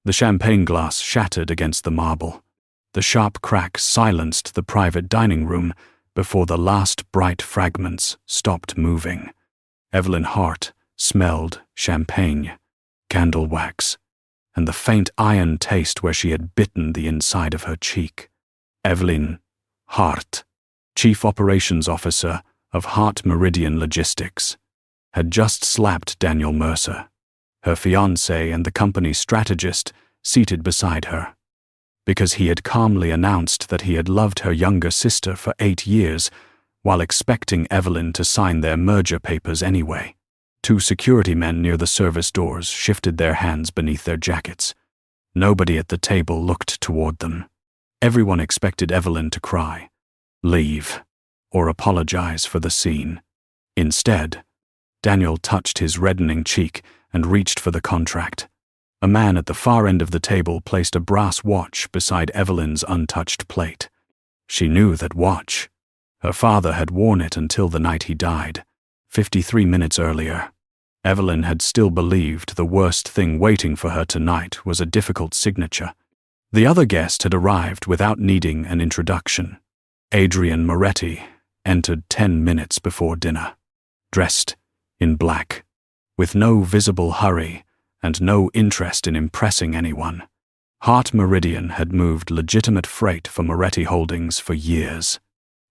The champagne glass shattered against the marble. The sharp crack silenced the private dining room before the last bright fragments stopped moving. Evelyn Hart smelled champagne, candle wax, and the faint iron taste where she had bitten the inside of her cheek. Evelyn Hart, Chief Operations Officer of Hart Meridian Logistics, had just slapped Daniel Mercer, her fiancé and the company's strategist, seated beside her, because he had calmly announced that he had loved her younger sister for 8 years while expecting Evelyn to sign their merger papers anyway. 2 security men near the service doors shifted their hands beneath their jackets. Nobody at the table looked toward them. Everyone expected Evelyn to cry, leave, or apologize for the scene. Instead, Daniel touched his reddening cheek and reached for the contract. A man at the far end of the table placed a brass watch beside Evelyn's untouched plate. She knew that watch. Her father had worn it until the night he died, 53 minutes earlier. Evelyn had still believed the worst thing waiting for her tonight was a difficult signature. The other guest had arrived without needing an introduction. Adrian Moretti entered 10 minutes before dinner, dressed in black, with no visible hurry and no interest in impressing anyone. Hart Meridian had moved legitimate freight for Moretti Holdings for years,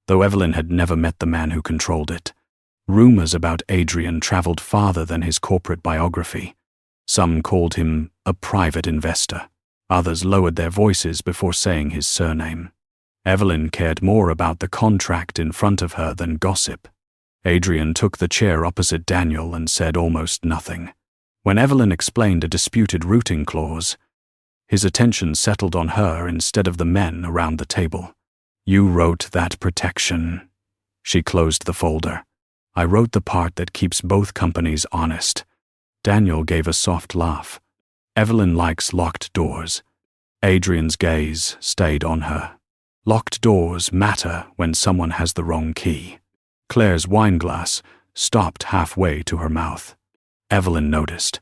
though Evelyn had never met the man who controlled it. Rumors about Adrian traveled farther than his corporate biography. Some called him a private investor. Others lowered their voices before saying his surname. Evelyn cared more about the contract in front of her than gossip. Adrian took the chair opposite Daniel and said almost nothing. When Evelyn explained a disputed routing clause, his attention settled on her instead of the men around the table. You wrote that protection. She closed the folder. I wrote the part that keeps both companies honest. Daniel gave a soft laugh. Evelyn likes locked doors. Adrian's gaze stayed on her. Locked doors matter when someone has the wrong key. Claire's wineglass stopped halfway to her mouth. Evelyn noticed.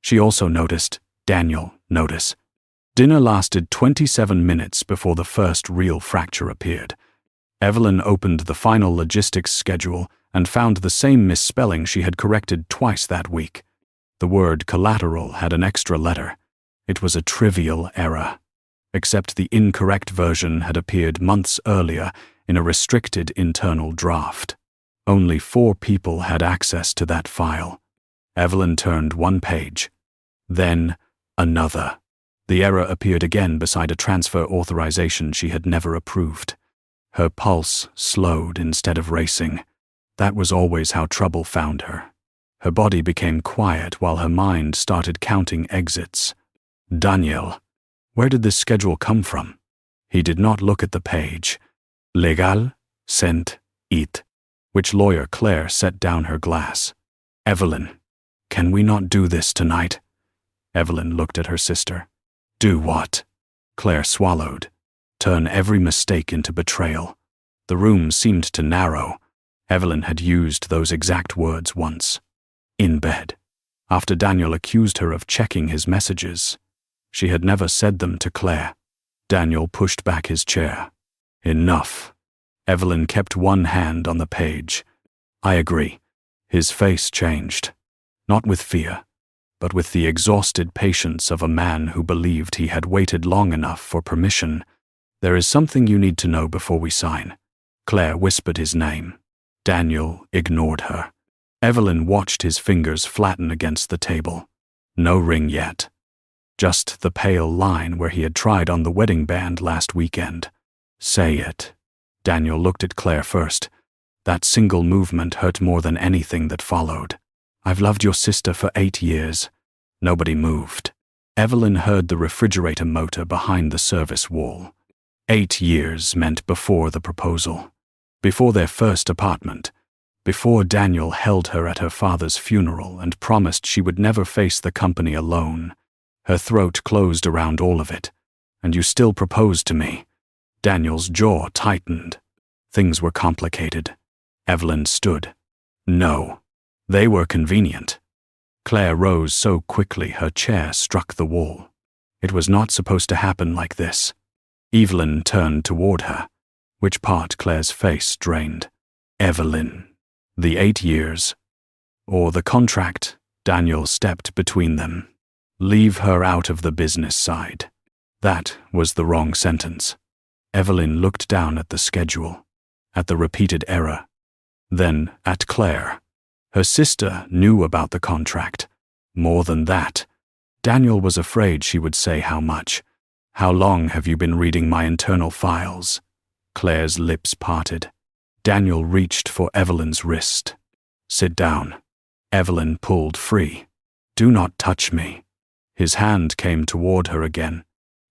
She also noticed Daniel notice. Dinner lasted 27 minutes before the first real fracture appeared. Evelyn opened the final logistics schedule and found the same misspelling she had corrected twice that week. The word collateral had an extra letter. It was a trivial error, except the incorrect version had appeared months earlier in a restricted internal draft. Only 4 people had access to that file. Evelyn turned 1 page, then another. The error appeared again beside a transfer authorization she had never approved. Her pulse slowed instead of racing. That was always how trouble found her. Her body became quiet while her mind started counting exits. Daniel. Where did this schedule come from? He did not look at the page. Legal, sent, it. Which lawyer Claire set down her glass. Evelyn, can we not do this tonight? Evelyn looked at her sister. Do what? Claire swallowed. Turn every mistake into betrayal. The room seemed to narrow. Evelyn had used those exact words once. In bed. After Daniel accused her of checking his messages. She had never said them to Claire. Daniel pushed back his chair. Enough. Evelyn kept one hand on the page. I agree. His face changed. Not with fear, but with the exhausted patience of a man who believed he had waited long enough for permission. There is something you need to know before we sign. Claire whispered his name. Daniel ignored her. Evelyn watched his fingers flatten against the table. No ring yet. Just the pale line where he had tried on the wedding band last weekend. Say it. Daniel looked at Claire first. That single movement hurt more than anything that followed. I've loved your sister for 8 years. Nobody moved. Evelyn heard the refrigerator motor behind the service wall. 8 years meant before the proposal. Before their first apartment. Before Daniel held her at her father's funeral and promised she would never face the company alone. Her throat closed around all of it. And you still proposed to me. Daniel's jaw tightened. Things were complicated. Evelyn stood. No. They were convenient. Claire rose so quickly her chair struck the wall. It was not supposed to happen like this. Evelyn turned toward her, which part Claire's face drained. Evelyn. The 8 years. Or the contract. Daniel stepped between them. Leave her out of the business side. That was the wrong sentence. Evelyn looked down at the schedule, at the repeated error, then at Claire. Her sister knew about the contract. More than that. Daniel was afraid she would say how much. How long have you been reading my internal files? Claire's lips parted. Daniel reached for Evelyn's wrist. Sit down. Evelyn pulled free. Do not touch me. His hand came toward her again.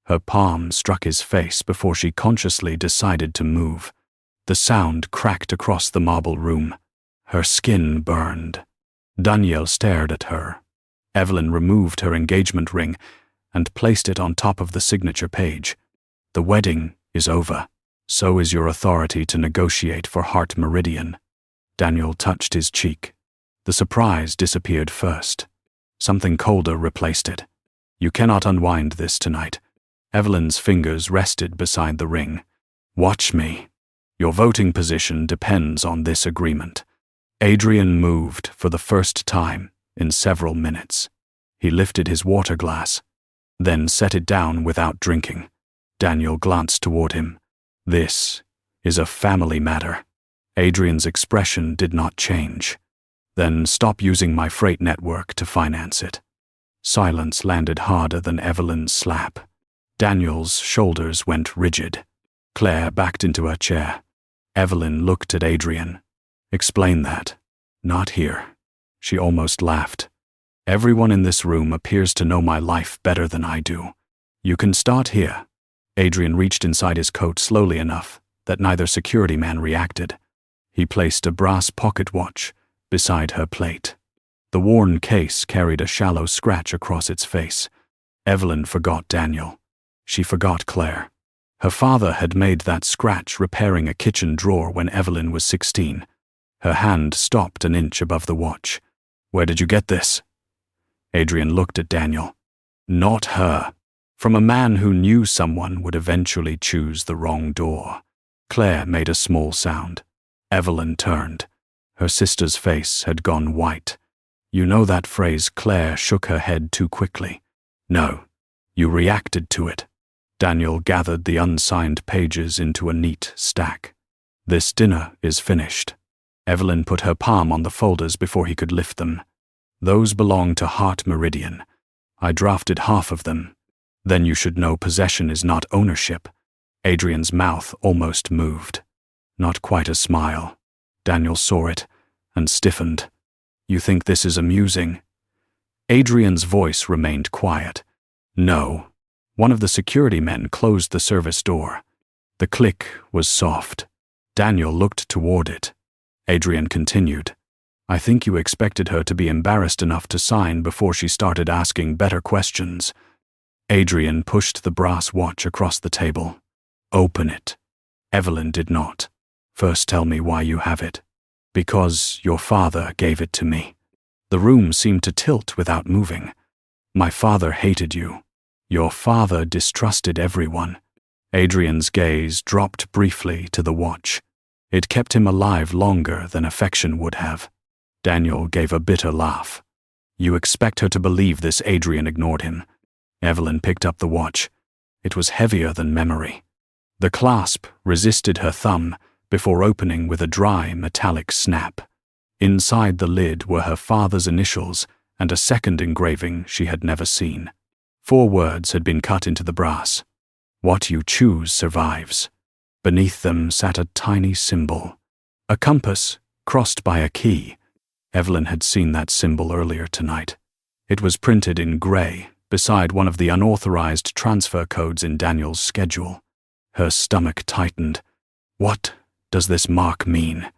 Her palm struck his face before she consciously decided to move. The sound cracked across the marble room. Her skin burned. Daniel stared at her. Evelyn removed her engagement ring and placed it on top of the signature page. The wedding is over. So is your authority to negotiate for Hart Meridian. Daniel touched his cheek. The surprise disappeared first. Something colder replaced it. You cannot unwind this tonight. Evelyn's fingers rested beside the ring. Watch me. Your voting position depends on this agreement. Adrian moved for the first time in several minutes. He lifted his water glass, then set it down without drinking. Daniel glanced toward him. This is a family matter. Adrian's expression did not change. Then stop using my freight network to finance it. Silence landed harder than Evelyn's slap. Daniel's shoulders went rigid. Claire backed into her chair. Evelyn looked at Adrian. Explain that. Not here. She almost laughed. Everyone in this room appears to know my life better than I do. You can start here. Adrian reached inside his coat slowly enough that neither security man reacted. He placed a brass pocket watch beside her plate. The worn case carried a shallow scratch across its face. Evelyn forgot Daniel. She forgot Claire. Her father had made that scratch repairing a kitchen drawer when Evelyn was 16. Her hand stopped an inch above the watch. Where did you get this? Adrian looked at Daniel. Not her. From a man who knew someone would eventually choose the wrong door. Claire made a small sound. Evelyn turned. Her sister's face had gone white. You know that phrase, Claire shook her head too quickly. No, you reacted to it. Daniel gathered the unsigned pages into a neat stack. This dinner is finished. Evelyn put her palm on the folders before he could lift them. Those belong to Hart Meridian. I drafted half of them. Then you should know possession is not ownership. Adrian's mouth almost moved. Not quite a smile. Daniel saw it and stiffened. You think this is amusing? Adrian's voice remained quiet. No. One of the security men closed the service door. The click was soft. Daniel looked toward it. Adrian continued. I think you expected her to be embarrassed enough to sign before she started asking better questions. Adrian pushed the brass watch across the table. Open it. Evelyn did not. First tell me why you have it. Because your father gave it to me. The room seemed to tilt without moving. My father hated you. Your father distrusted everyone. Adrian's gaze dropped briefly to the watch. It kept him alive longer than affection would have. Daniel gave a bitter laugh. You expect her to believe this? Adrian ignored him. Evelyn picked up the watch. It was heavier than memory. The clasp resisted her thumb before opening with a dry, metallic snap. Inside the lid were her father's initials and a second engraving she had never seen. 4 words had been cut into the brass. What you choose survives. Beneath them sat a tiny symbol. A compass crossed by a key. Evelyn had seen that symbol earlier tonight. It was printed in gray beside one of the unauthorized transfer codes in Daniel's schedule. Her stomach tightened. What does this mark mean?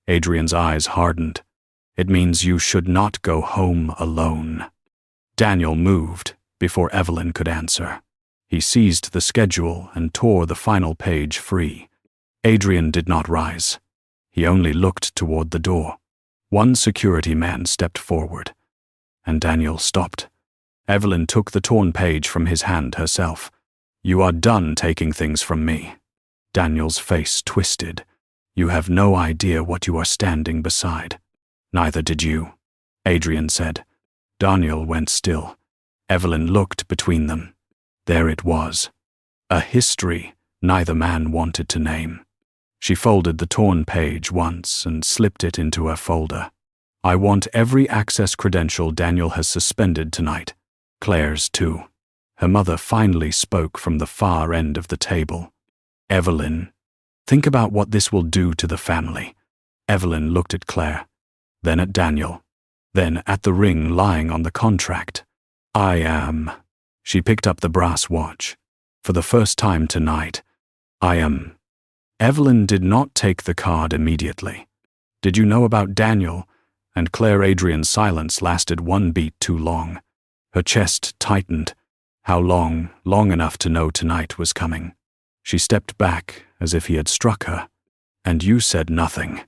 Adrian's eyes hardened. It means you should not go home alone. Daniel moved before Evelyn could answer. He seized the schedule and tore the final page free. Adrian did not rise. He only looked toward the door. One security man stepped forward, and Daniel stopped. Evelyn took the torn page from his hand herself. "You are done taking things from me." Daniel's face twisted. "You have no idea what you are standing beside." "Neither did you," Adrian said. Daniel went still. Evelyn looked between them. There it was. A history neither man wanted to name. She folded the torn page once and slipped it into her folder. "I want every access credential Daniel has suspended tonight. Claire's too." Her mother finally spoke from the far end of the table. "Evelyn, think about what this will do to the family." Evelyn looked at Claire, then at Daniel, then at the ring lying on the contract. "I am." She picked up the brass watch. "For the first time tonight, I am." Evelyn did not take the card immediately. "Did you know about Daniel?" And Claire Adrian's silence lasted one beat too long. Her chest tightened. How long? Long enough to know tonight was coming. She stepped back as if he had struck her. "And you said nothing."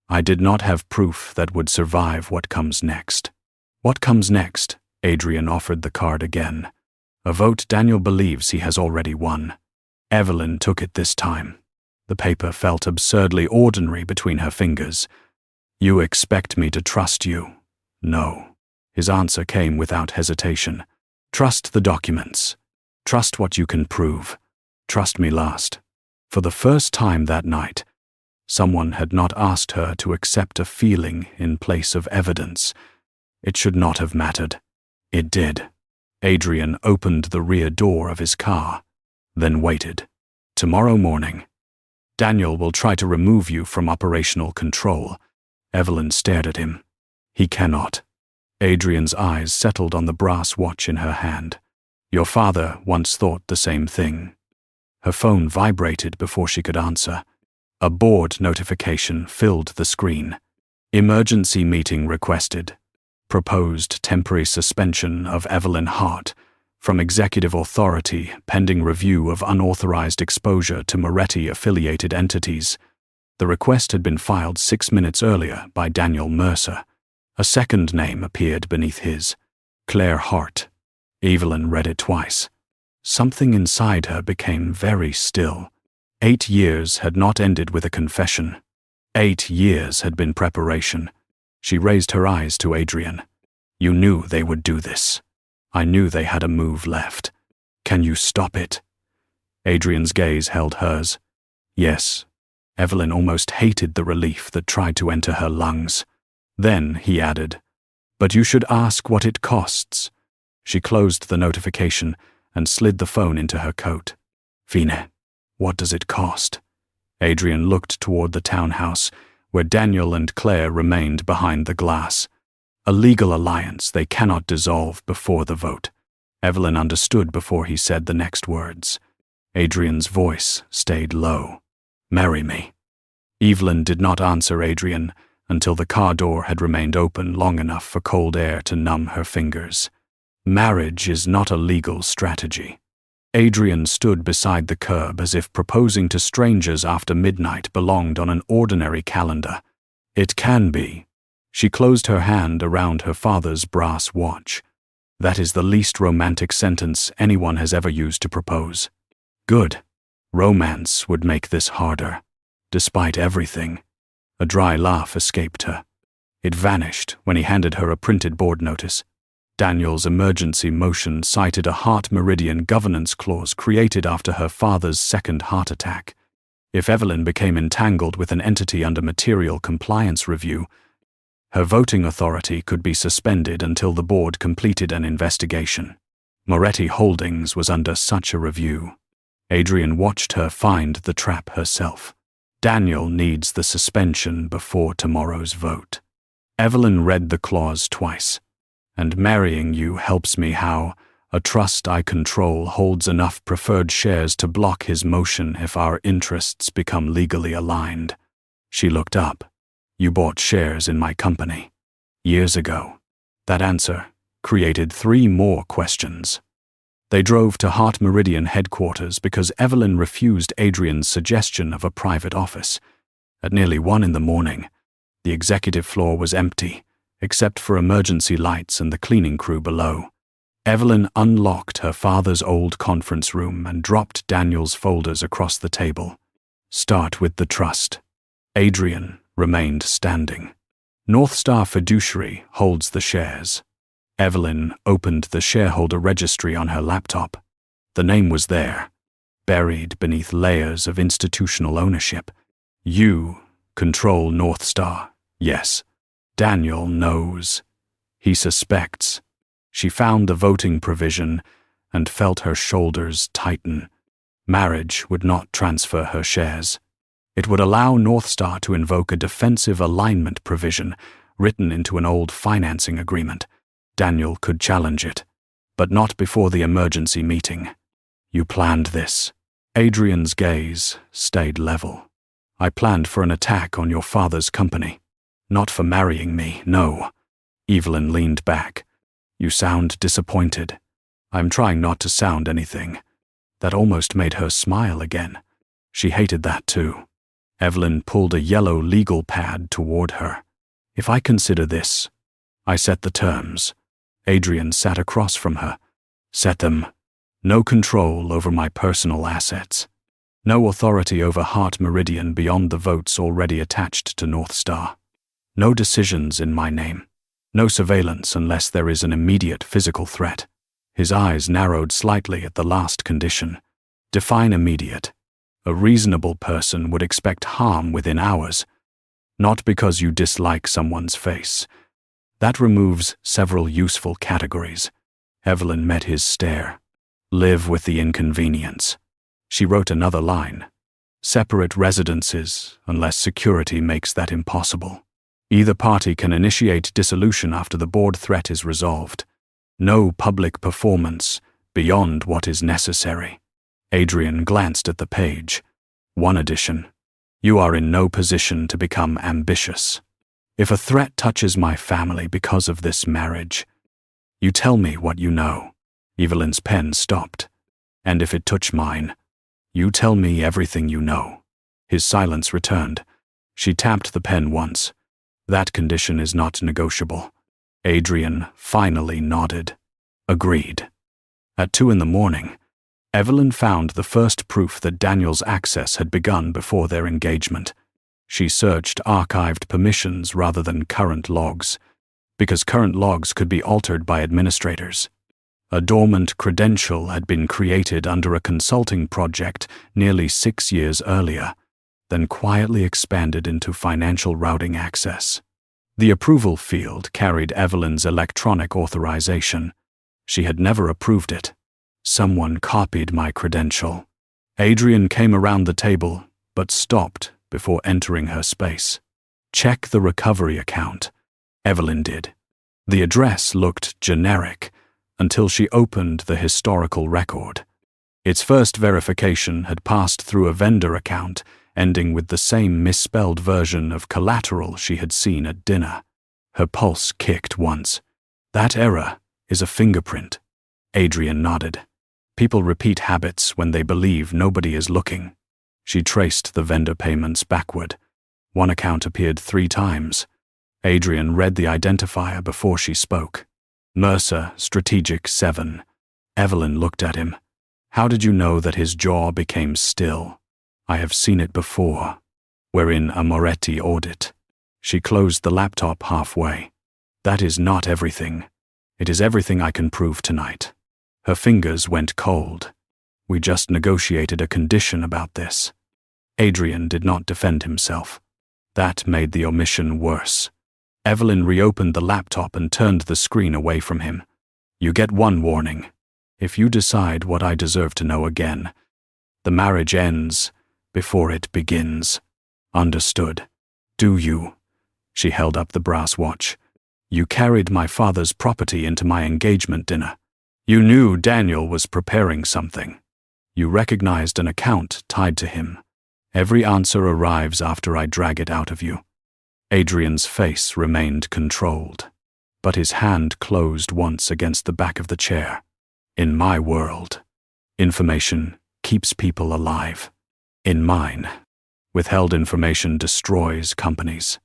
"I did not have proof that would survive what comes next." "What comes next?" Adrian offered the card again. "A vote Daniel believes he has already won." Evelyn took it this time. The paper felt absurdly ordinary between her fingers. "You expect me to trust you?" "No." His answer came without hesitation. "Trust the documents. Trust what you can prove. Trust me last." For the first time that night, someone had not asked her to accept a feeling in place of evidence. It should not have mattered. It did. Adrian opened the rear door of his car, then waited. "Tomorrow morning. Daniel will try to remove you from operational control." Evelyn stared at him. "He cannot." Adrian's eyes settled on the brass watch in her hand. "Your father once thought the same thing." Her phone vibrated before she could answer. A board notification filled the screen. "Emergency meeting requested. Proposed temporary suspension of Evelyn Hart from executive authority pending review of unauthorized exposure to Moretti-affiliated entities." The request had been filed 6 minutes earlier by Daniel Mercer. A second name appeared beneath his. Claire Hart. Evelyn read it twice. Something inside her became very still. 8 years had not ended with a confession. 8 years had been preparation. She raised her eyes to Adrian. "You knew they would do this. I knew they had a move left. Can you stop it?" Adrian's gaze held hers. "Yes." Evelyn almost hated the relief that tried to enter her lungs. Then he added, "But you should ask what it costs." She closed the notification and slid the phone into her coat. "Fine, what does it cost?" Adrian looked toward the townhouse, where Daniel and Claire remained behind the glass. "A legal alliance they cannot dissolve before the vote." Evelyn understood before he said the next words. Adrian's voice stayed low. "Marry me." Evelyn did not answer Adrian until the car door had remained open long enough for cold air to numb her fingers. Marriage is not a legal strategy. Adrian stood beside the curb as if proposing to strangers after midnight belonged on an ordinary calendar. "It can be." She closed her hand around her father's brass watch. "That is the least romantic sentence anyone has ever used to propose." "Good. Romance would make this harder. Despite everything." A dry laugh escaped her. It vanished when he handed her a printed board notice. Daniel's emergency motion cited a heart meridian governance clause created after her father's second heart attack. If Evelyn became entangled with an entity under material compliance review, her voting authority could be suspended until the board completed an investigation. Moretti Holdings was under such a review. Adrian watched her find the trap herself. Daniel needs the suspension before tomorrow's vote. Evelyn read the clause twice. "And marrying you helps me how a trust I control holds enough preferred shares to block his motion if our interests become legally aligned." She looked up. "You bought shares in my company." "Years ago." That answer created 3 more questions. They drove to Heart Meridian headquarters because Evelyn refused Adrian's suggestion of a private office. At nearly 1 in the morning, the executive floor was empty, except for emergency lights and the cleaning crew below. Evelyn unlocked her father's old conference room and dropped Daniel's folders across the table. Start with the trust. Adrian remained standing. North Star Fiduciary holds the shares. Evelyn opened the shareholder registry on her laptop. The name was there, buried beneath layers of institutional ownership. You control North Star, yes. Daniel knows. He suspects. She found the voting provision and felt her shoulders tighten. Marriage would not transfer her shares. It would allow North Star to invoke a defensive alignment provision written into an old financing agreement. Daniel could challenge it, but not before the emergency meeting. You planned this. Adrian's gaze stayed level. I planned for an attack on your father's company. Not for marrying me, no. Evelyn leaned back. You sound disappointed. I'm trying not to sound anything. That almost made her smile again. She hated that too. Evelyn pulled a yellow legal pad toward her. If I consider this, I set the terms. Adrian sat across from her. Set them. No control over my personal assets. No authority over Hart Meridian beyond the votes already attached to North Star. No decisions in my name. No surveillance unless there is an immediate physical threat. His eyes narrowed slightly at the last condition. Define immediate. A reasonable person would expect harm within hours. Not because you dislike someone's face. That removes several useful categories. Evelyn met his stare. Live with the inconvenience. She wrote another line. Separate residences, unless security makes that impossible. Either party can initiate dissolution after the board threat is resolved. No public performance beyond what is necessary. Adrian glanced at the page. One addition. You are in no position to become ambitious. If a threat touches my family because of this marriage, you tell me what you know. Evelyn's pen stopped. And if it touch mine, you tell me everything you know. His silence returned. She tapped the pen once. That condition is not negotiable. Adrian finally nodded. Agreed. At 2 a.m, Evelyn found the first proof that Daniel's access had begun before their engagement. She searched archived permissions rather than current logs, because current logs could be altered by administrators. A dormant credential had been created under a consulting project nearly 6 years earlier, then quietly expanded into financial routing access. The approval field carried Evelyn's electronic authorization. She had never approved it. Someone copied my credential. Adrian came around the table, but stopped before entering her space. Check the recovery account. Evelyn did. The address looked generic until she opened the historical record. Its first verification had passed through a vendor account ending with the same misspelled version of collateral she had seen at dinner. Her pulse kicked once. That error is a fingerprint. Adrian nodded. People repeat habits when they believe nobody is looking. She traced the vendor payments backward. One account appeared 3 times. Adrian read the identifier before she spoke. Mercer, Strategic 7. Evelyn looked at him. How did you know that his jaw became still? I have seen it before. We're in a Moretti audit. She closed the laptop halfway. That is not everything. It is everything I can prove tonight. Her fingers went cold. We just negotiated a condition about this. Adrian did not defend himself. That made the omission worse. Evelyn reopened the laptop and turned the screen away from him. You get one warning. If you decide what I deserve to know again, the marriage ends before it begins. Understood. Do you? She held up the brass watch. You carried my father's property into my engagement dinner. You knew Daniel was preparing something. You recognized an account tied to him. Every answer arrives after I drag it out of you. Adrian's face remained controlled, but his hand closed once against the back of the chair. In my world, information keeps people alive. In mine, withheld information destroys companies.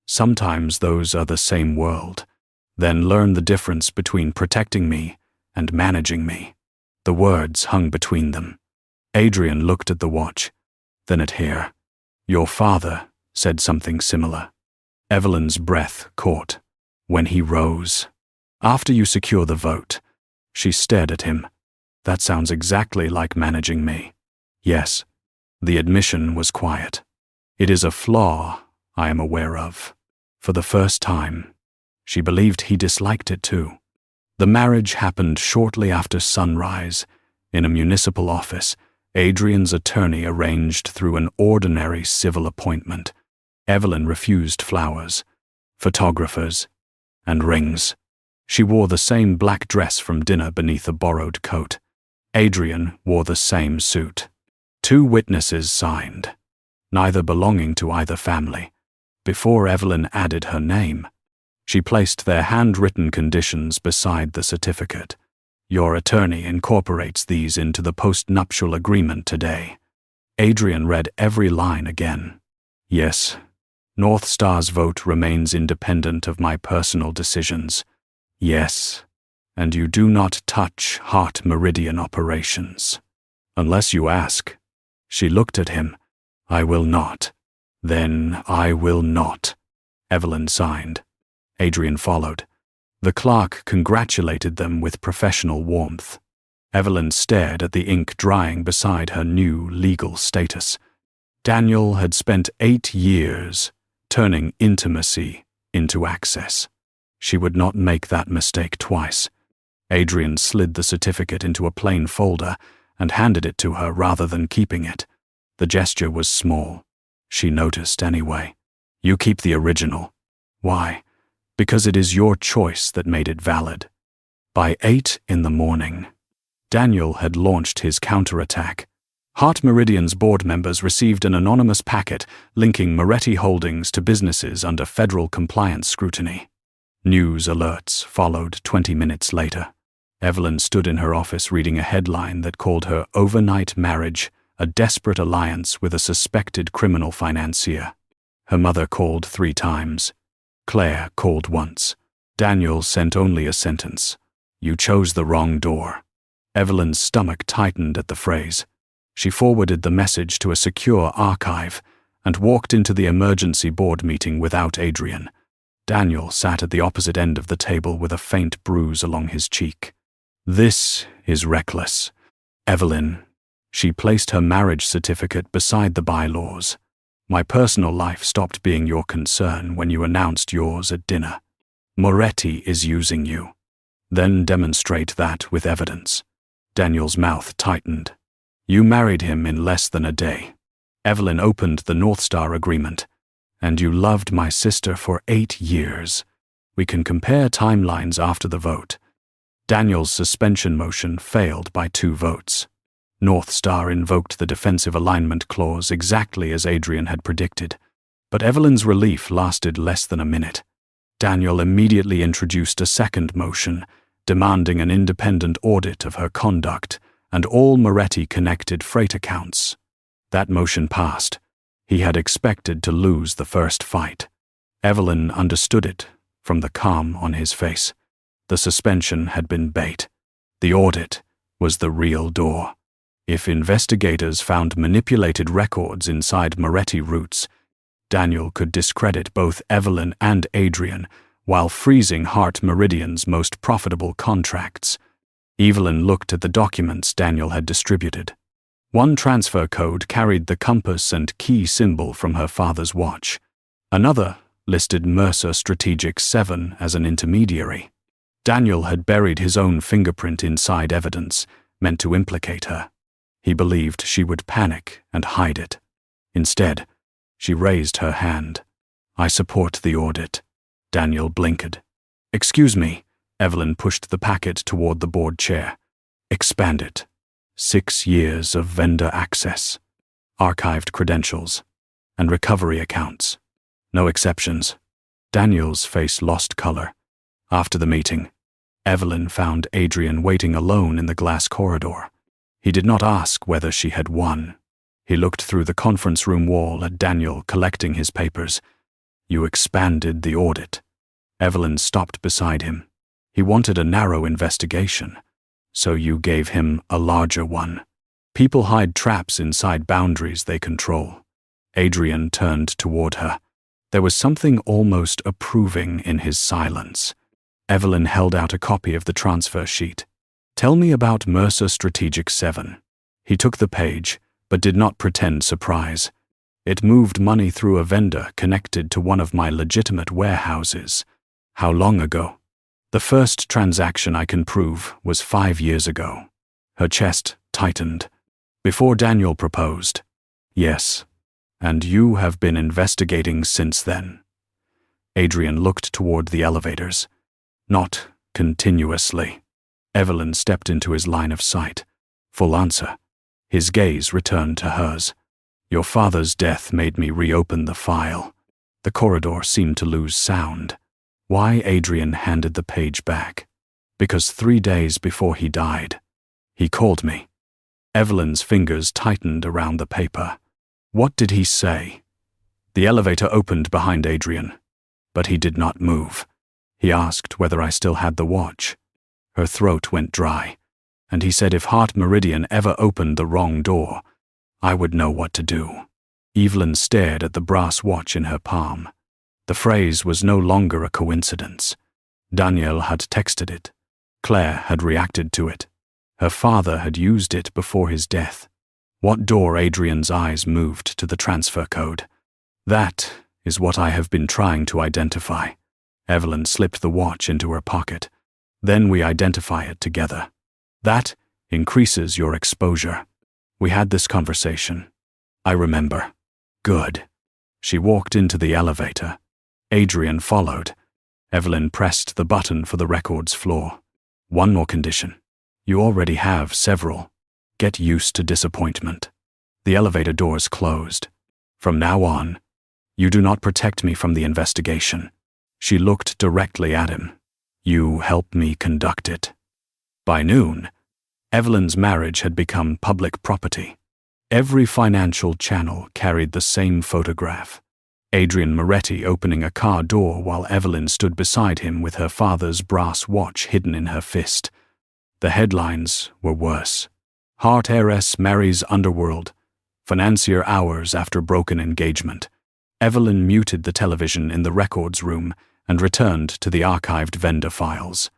Sometimes those are the same world. Then learn the difference between protecting me and managing me. The words hung between them. Adrian looked at the watch, then at her. Your father said something similar. Evelyn's breath caught. When he rose. After you secure the vote. She stared at him. That sounds exactly like managing me. Yes. The admission was quiet. It is a flaw I am aware of. For the first time. She believed he disliked it too. The marriage happened shortly after sunrise. In a municipal office, Adrian's attorney arranged through an ordinary civil appointment. Evelyn refused flowers, photographers, and rings. She wore the same black dress from dinner beneath a borrowed coat. Adrian wore the same suit. 2 witnesses signed, neither belonging to either family. Before Evelyn added her name, she placed their handwritten conditions beside the certificate. Your attorney incorporates these into the post-nuptial agreement today. Adrian read every line again. Yes, North Star's vote remains independent of my personal decisions. Yes, and you do not touch Heart Meridian operations. Unless you ask. She looked at him. I will not. Then I will not. Evelyn signed. Adrian followed. The clerk congratulated them with professional warmth. Evelyn stared at the ink drying beside her new legal status. Daniel had spent 8 years turning intimacy into access. She would not make that mistake twice. Adrian slid the certificate into a plain folder and handed it to her rather than keeping it. The gesture was small. She noticed anyway. You keep the original. Why? Because it is your choice that made it valid. By 8 in the morning, Daniel had launched his counterattack. Heart Meridian's board members received an anonymous packet linking Moretti Holdings to businesses under federal compliance scrutiny. News alerts followed 20 minutes later. Evelyn stood in her office reading a headline that called her overnight marriage a desperate alliance with a suspected criminal financier. Her mother called 3 times. Claire called once. Daniel sent only a sentence. You chose the wrong door. Evelyn's stomach tightened at the phrase. She forwarded the message to a secure archive and walked into the emergency board meeting without Adrian. Daniel sat at the opposite end of the table with a faint bruise along his cheek. This is reckless. Evelyn. She placed her marriage certificate beside the bylaws. My personal life stopped being your concern when you announced yours at dinner. Moretti is using you. Then demonstrate that with evidence. Daniel's mouth tightened. You married him in less than a day. Evelyn opened the North Star agreement. And you loved my sister for 8 years. We can compare timelines after the vote. Daniel's suspension motion failed by 2 votes. North Star invoked the defensive alignment clause exactly as Adrian had predicted. But Evelyn's relief lasted less than a minute. Daniel immediately introduced a second motion, demanding an independent audit of her conduct and all Moretti-connected freight accounts. That motion passed. He had expected to lose the first fight. Evelyn understood it from the calm on his face. The suspension had been bait. The audit was the real door. If investigators found manipulated records inside Moretti routes, Daniel could discredit both Evelyn and Adrian while freezing Heart Meridian's most profitable contracts. Evelyn looked at the documents Daniel had distributed. One transfer code carried the compass and key symbol from her father's watch. Another listed Mercer Strategic 7 as an intermediary. Daniel had buried his own fingerprint inside evidence meant to implicate her. He believed she would panic and hide it. Instead, she raised her hand. I support the audit. Daniel blinkered. Excuse me. Evelyn pushed the packet toward the board chair. Expand it. 6 years of vendor access, archived credentials, and recovery accounts. No exceptions. Daniel's face lost color. After the meeting, Evelyn found Adrian waiting alone in the glass corridor. He did not ask whether she had won. He looked through the conference room wall at Daniel collecting his papers. You expanded the audit. Evelyn stopped beside him. He wanted a narrow investigation, So you gave him a larger one. People hide traps inside boundaries they control. Adrian turned toward her. There was something almost approving in his silence. Evelyn held out a copy of the transfer sheet. Tell me about Mercer Strategic 7. He took the page, but did not pretend surprise. It moved money through a vendor connected to one of my legitimate warehouses. How long ago? The first transaction I can prove was 5 years ago. Her chest tightened. Before Daniel proposed. Yes. And you have been investigating since then. Adrian looked toward the elevators. Not continuously. Evelyn stepped into his line of sight. Full answer. His gaze returned to hers. Your father's death made me reopen the file. The corridor seemed to lose sound. Why Adrian handed the page back? Because 3 days before he died, he called me. Evelyn's fingers tightened around the paper. What did he say? The elevator opened behind Adrian, but he did not move. He asked whether I still had the watch. Her throat went dry, and he said if Hart Meridian ever opened the wrong door, I would know what to do. Evelyn stared at the brass watch in her palm. The phrase was no longer a coincidence. Daniel had texted it. Claire had reacted to it. Her father had used it before his death. What door? Adrian's eyes moved to the transfer code. That is what I have been trying to identify. Evelyn slipped the watch into her pocket. Then we identify it together. That increases your exposure. We had this conversation. I remember. Good. She walked into the elevator. Adrian followed. Evelyn pressed the button for the records floor. One more condition. You already have several. Get used to disappointment. The elevator doors closed. From now on, you do not protect me from the investigation. She looked directly at him. You help me conduct it. By noon, Evelyn's marriage had become public property. Every financial channel carried the same photograph. Adrian Moretti opening a car door while Evelyn stood beside him with her father's brass watch hidden in her fist. The headlines were worse. Hart heiress marries underworld. Financier hours after broken engagement. Evelyn muted the television in the records room and returned to the archived vendor files.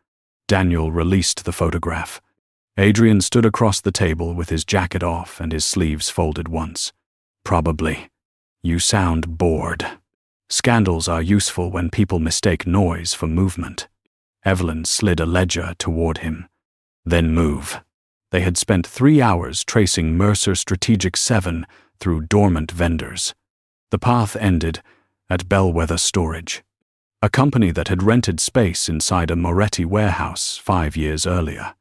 Daniel released the photograph. Adrian stood across the table with his jacket off and his sleeves folded once. Probably. You sound bored. Scandals are useful when people mistake noise for movement. Evelyn slid a ledger toward him. Then move. They had spent 3 hours tracing Mercer Strategic 7 through dormant vendors. The path ended at Bellwether Storage, a company that had rented space inside a Moretti warehouse 5 years earlier.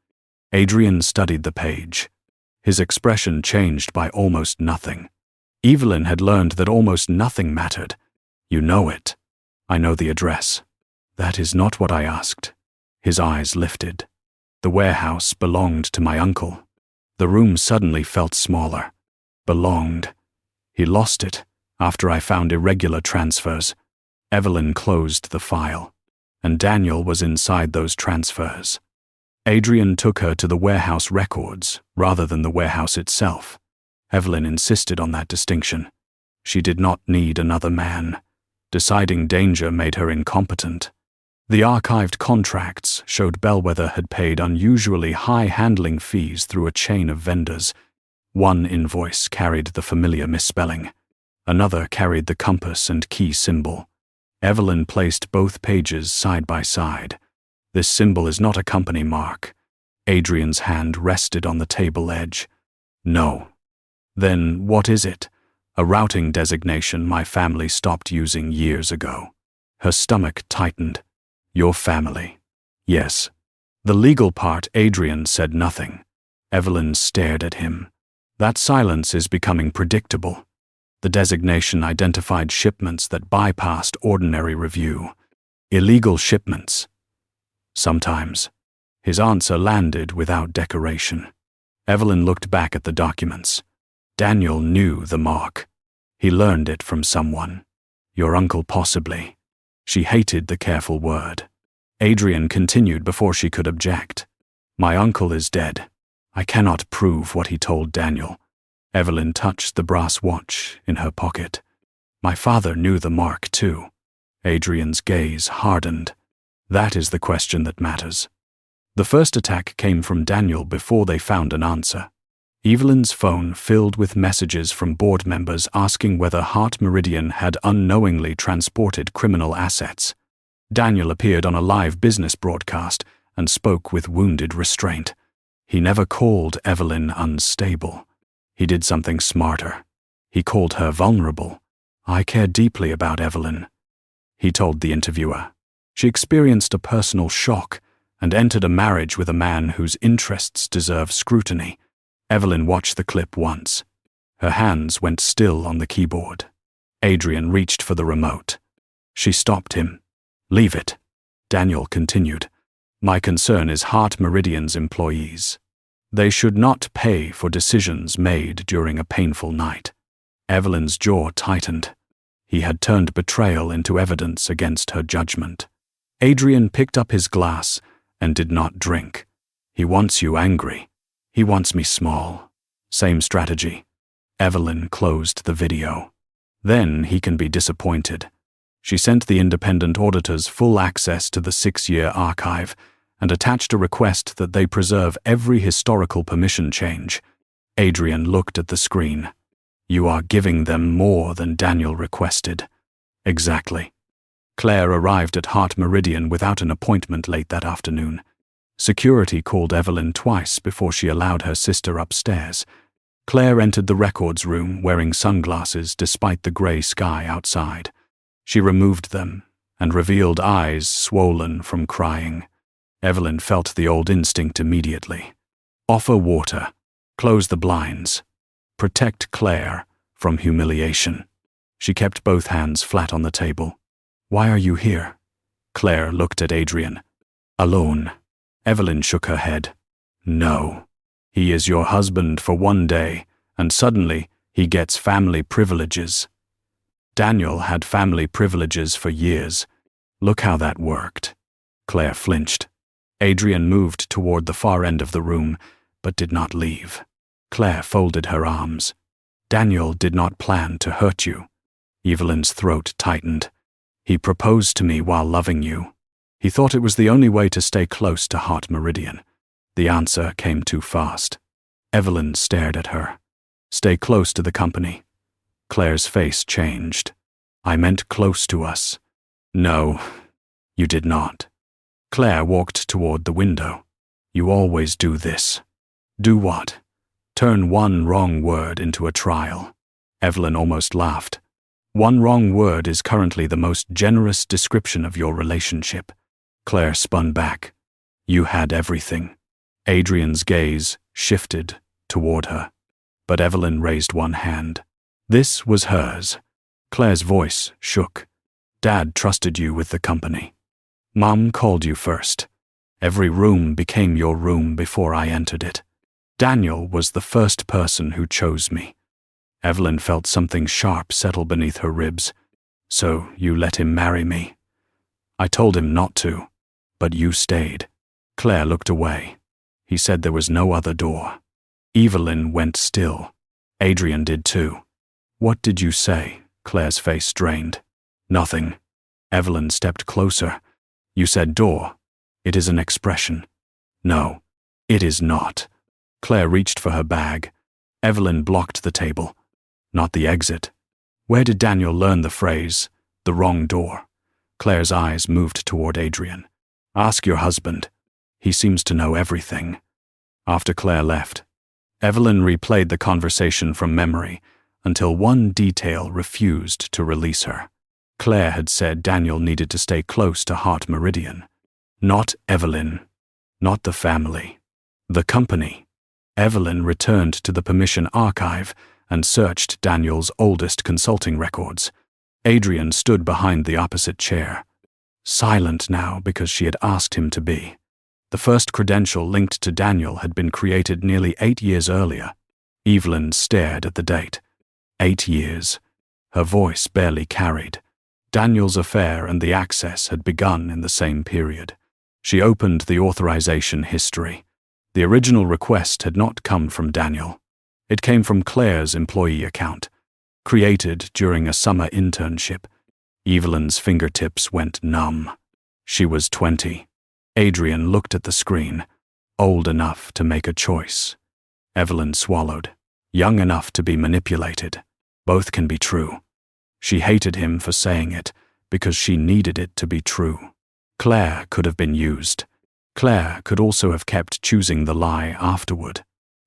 Adrian studied the page. His expression changed by almost nothing. Evelyn had learned that almost nothing mattered. You know it. I know the address. That is not what I asked. His eyes lifted. The warehouse belonged to my uncle. The room suddenly felt smaller. Belonged. He lost it after I found irregular transfers. Evelyn closed the file, and Daniel was inside those transfers. Adrian took her to the warehouse records rather than the warehouse itself. Evelyn insisted on that distinction. She did not need another man. Deciding danger made her incompetent. The archived contracts showed Bellwether had paid unusually high handling fees through a chain of vendors. One invoice carried the familiar misspelling. Another carried the compass and key symbol. Evelyn placed both pages side by side. This symbol is not a company mark. Adrian's hand rested on the table edge. No. Then what is it? A routing designation my family stopped using years ago. Her stomach tightened. Your family. Yes. The legal part. Adrian said nothing. Evelyn stared at him. That silence is becoming predictable. The designation identified shipments that bypassed ordinary review. Illegal shipments. Sometimes. His answer landed without decoration. Evelyn looked back at the documents. Daniel knew the mark. He learned it from someone. Your uncle possibly. She hated the careful word. Adrian continued before she could object. My uncle is dead. I cannot prove what he told Daniel. Evelyn touched the brass watch in her pocket. My father knew the mark too. Adrian's gaze hardened. That is the question that matters. The first attack came from Daniel before they found an answer. Evelyn's phone filled with messages from board members asking whether Hart Meridian had unknowingly transported criminal assets. Daniel appeared on a live business broadcast and spoke with wounded restraint. He never called Evelyn unstable. He did something smarter. He called her vulnerable. I care deeply about Evelyn, he told the interviewer. She experienced a personal shock and entered a marriage with a man whose interests deserve scrutiny. Evelyn watched the clip once. Her hands went still on the keyboard. Adrian reached for the remote. She stopped him. Leave it. Daniel continued. My concern is Hart Meridian's employees. They should not pay for decisions made during a painful night. Evelyn's jaw tightened. He had turned betrayal into evidence against her judgment. Adrian picked up his glass and did not drink. He wants you angry. He wants me small. Same strategy. Evelyn closed the video. Then he can be disappointed. She sent the independent auditors full access to the 6-year archive and attached a request that they preserve every historical permission change. Adrian looked at the screen. You are giving them more than Daniel requested. Exactly. Claire arrived at Hart Meridian without an appointment late that afternoon. Security called Evelyn twice before she allowed her sister upstairs. Claire entered the records room wearing sunglasses despite the gray sky outside. She removed them and revealed eyes swollen from crying. Evelyn felt the old instinct immediately. Offer water. Close the blinds. Protect Claire from humiliation. She kept both hands flat on the table. Why are you here? Claire looked at Adrian. Alone. Evelyn shook her head. No. He is your husband for one day, and suddenly he gets family privileges. Daniel had family privileges for years. Look how that worked. Claire flinched. Adrian moved toward the far end of the room, but did not leave. Claire folded her arms. Daniel did not plan to hurt you. Evelyn's throat tightened. He proposed to me while loving you. He thought it was the only way to stay close to Hart Meridian. The answer came too fast. Evelyn stared at her. Stay close to the company. Claire's face changed. I meant close to us. No, you did not. Claire walked toward the window. You always do this. Do what? Turn one wrong word into a trial. Evelyn almost laughed. One wrong word is currently the most generous description of your relationship. Claire spun back. You had everything. Adrian's gaze shifted toward her, but Evelyn raised one hand. This was hers. Claire's voice shook. Dad trusted you with the company. Mom called you first. Every room became your room before I entered it. Daniel was the first person who chose me. Evelyn felt something sharp settle beneath her ribs. So you let him marry me. I told him not to, but you stayed. Claire looked away. He said there was no other door. Evelyn went still. Adrian did too. What did you say? Claire's face drained. Nothing. Evelyn stepped closer. You said door. It is an expression. No, it is not. Claire reached for her bag. Evelyn blocked the table. Not the exit. Where did Daniel learn the phrase, the wrong door? Claire's eyes moved toward Adrian. Ask your husband. He seems to know everything. After Claire left, Evelyn replayed the conversation from memory until one detail refused to release her. Claire had said Daniel needed to stay close to Hart Meridian. Not Evelyn. Not the family. The company. Evelyn returned to the permission archive and searched Daniel's oldest consulting records. Adrian stood behind the opposite chair, silent now because she had asked him to be. The first credential linked to Daniel had been created nearly 8 years earlier. Evelyn stared at the date. 8 years. Her voice barely carried. Daniel's affair and the access had begun in the same period. She opened the authorization history. The original request had not come from Daniel. It came from Claire's employee account, created during a summer internship. Evelyn's fingertips went numb. She was 20. Adrian looked at the screen, old enough to make a choice. Evelyn swallowed, young enough to be manipulated. Both can be true. She hated him for saying it because she needed it to be true. Claire could have been used. Claire could also have kept choosing the lie afterward.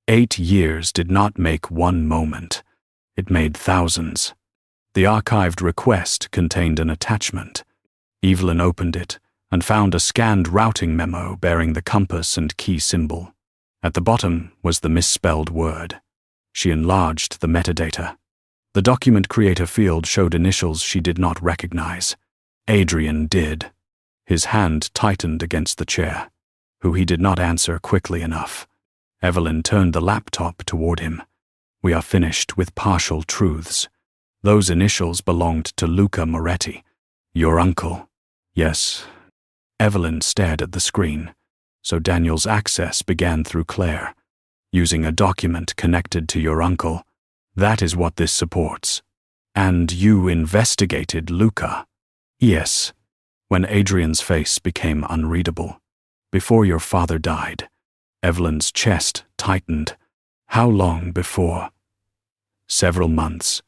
8 years did not make one moment. It made thousands. The archived request contained an attachment. Evelyn opened it and found a scanned routing memo bearing the compass and key symbol. At the bottom was the misspelled word. She enlarged the metadata. The document creator field showed initials she did not recognize. Adrian did. His hand tightened against the chair, who he did not answer quickly enough. Evelyn turned the laptop toward him. We are finished with partial truths. Those initials belonged to Luca Moretti, your uncle. Yes. Evelyn stared at the screen. So Daniel's access began through Claire, using a document connected to your uncle. That is what this supports. And you investigated Luca. Yes. When Adrian's face became unreadable. Before your father died. Evelyn's chest tightened. How long before? Several months.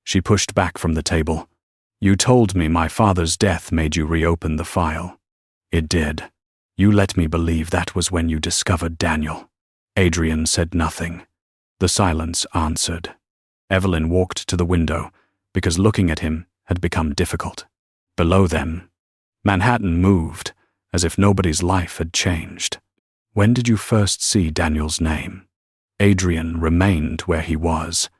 She pushed back from the table. You told me my father's death made you reopen the file. It did. You let me believe that was when you discovered Daniel. Adrian said nothing. The silence answered. Evelyn walked to the window, because looking at him had become difficult. Below them, Manhattan moved, as if nobody's life had changed. When did you first see Daniel's name? Adrian remained where he was.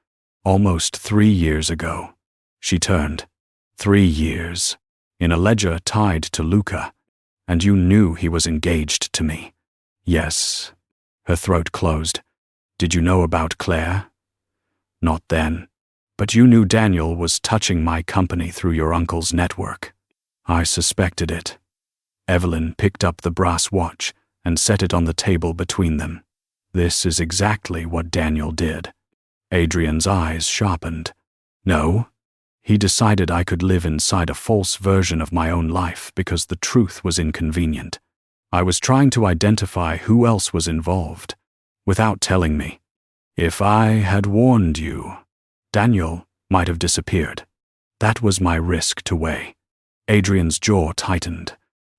Almost 3 years ago. She turned. 3 years. In a ledger tied to Luca. And you knew he was engaged to me. Yes. Her throat closed. Did you know about Claire? Not then. But you knew Daniel was touching my company through your uncle's network. I suspected it. Evelyn picked up the brass watch and set it on the table between them. This is exactly what Daniel did. Adrian's eyes sharpened. No. He decided I could live inside a false version of my own life because the truth was inconvenient. I was trying to identify who else was involved, without telling me. If I had warned you, Daniel might have disappeared. That was my risk to weigh. Adrian's jaw tightened,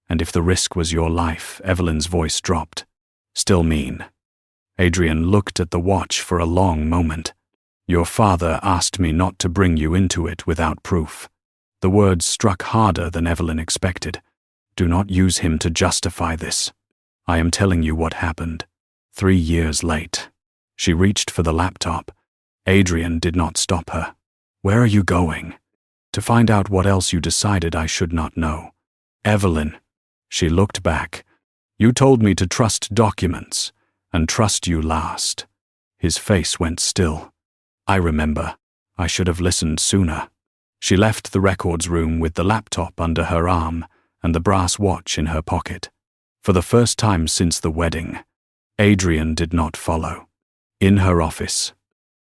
and if the risk was your life, Evelyn's voice dropped. Still mean. Adrian looked at the watch for a long moment. Your father asked me not to bring you into it without proof. The words struck harder than Evelyn expected. Do not use him to justify this. I am telling you what happened. 3 years late. She reached for the laptop. Adrian did not stop her. Where are you going? To find out what else you decided I should not know. Evelyn. She looked back. You told me to trust documents, and trust you last. His face went still. I remember. I should have listened sooner. She left the records room with the laptop under her arm and the brass watch in her pocket. For the first time since the wedding, Adrian did not follow. In her office,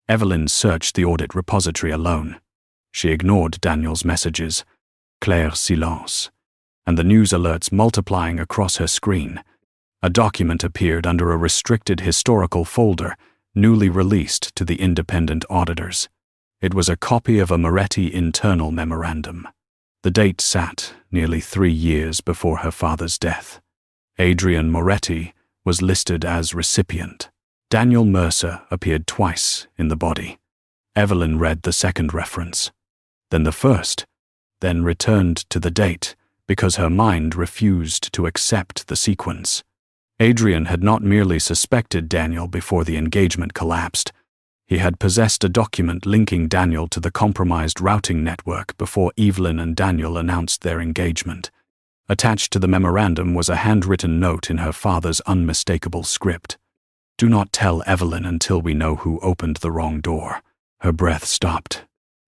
Evelyn searched the audit repository alone. She ignored Daniel's messages, clair silence, and the news alerts multiplying across her screen. A document appeared under a restricted historical folder newly released to the independent auditors. It was a copy of a Moretti internal memorandum. The date sat nearly 3 years before her father's death. Adrian Moretti was listed as recipient. Daniel Mercer appeared twice in the body. Evelyn read the second reference, then the first, then returned to the date because her mind refused to accept the sequence. Adrian had not merely suspected Daniel before the engagement collapsed. He had possessed a document linking Daniel to the compromised routing network before Evelyn and Daniel announced their engagement. Attached to the memorandum was a handwritten note in her father's unmistakable script. Do not tell Evelyn until we know who opened the wrong door. Her breath stopped.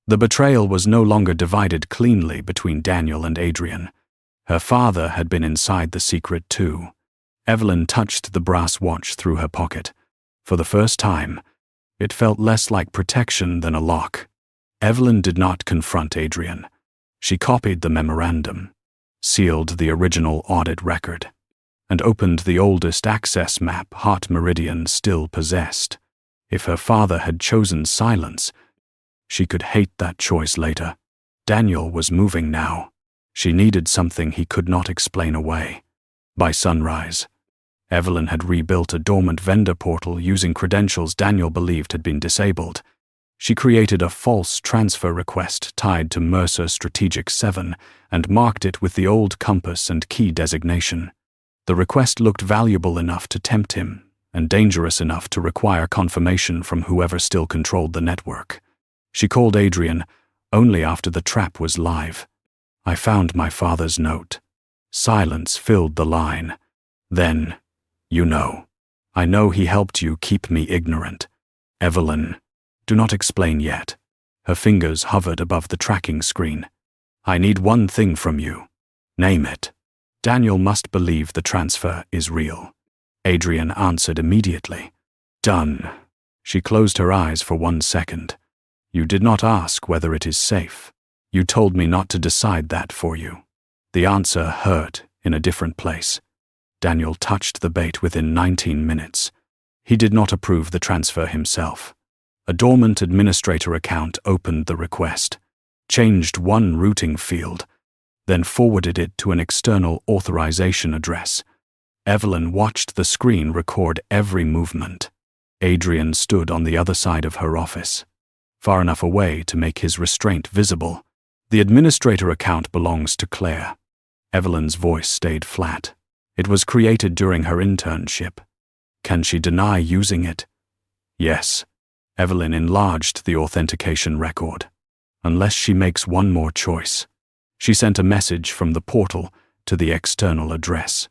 The betrayal was no longer divided cleanly between Daniel and Adrian. Her father had been inside the secret too. Evelyn touched the brass watch through her pocket. For the first time, it felt less like protection than a lock. Evelyn did not confront Adrian. She copied the memorandum, sealed the original audit record, and opened the oldest access map Hart Meridian still possessed. If her father had chosen silence, she could hate that choice later. Daniel was moving now. She needed something he could not explain away. By sunrise, Evelyn had rebuilt a dormant vendor portal using credentials Daniel believed had been disabled. She created a false transfer request tied to Mercer Strategic 7 and marked it with the old compass and key designation. The request looked valuable enough to tempt him, and dangerous enough to require confirmation from whoever still controlled the network. She called Adrian only after the trap was live. "I found my father's note." Silence filled the line. Then, I know he helped you keep me ignorant. Evelyn, do not explain yet." Her fingers hovered above the tracking screen. "I need one thing from you. Name it." Daniel must believe the transfer is real. Adrian answered immediately. "Done." She closed her eyes for 1 second. "You did not ask whether it is safe. You told me not to decide that for you." The answer hurt in a different place. Daniel touched the bait within 19 minutes. He did not approve the transfer himself. A dormant administrator account opened the request, changed one routing field, then forwarded it to an external authorization address. Evelyn watched the screen record every movement. Adrian stood on the other side of her office, far enough away to make his restraint visible. "The administrator account belongs to Claire." Evelyn's voice stayed flat. "It was created during her internship. Can she deny using it?" "Yes." Evelyn enlarged the authentication record. "Unless she makes one more choice." She sent a message from the portal to the external address.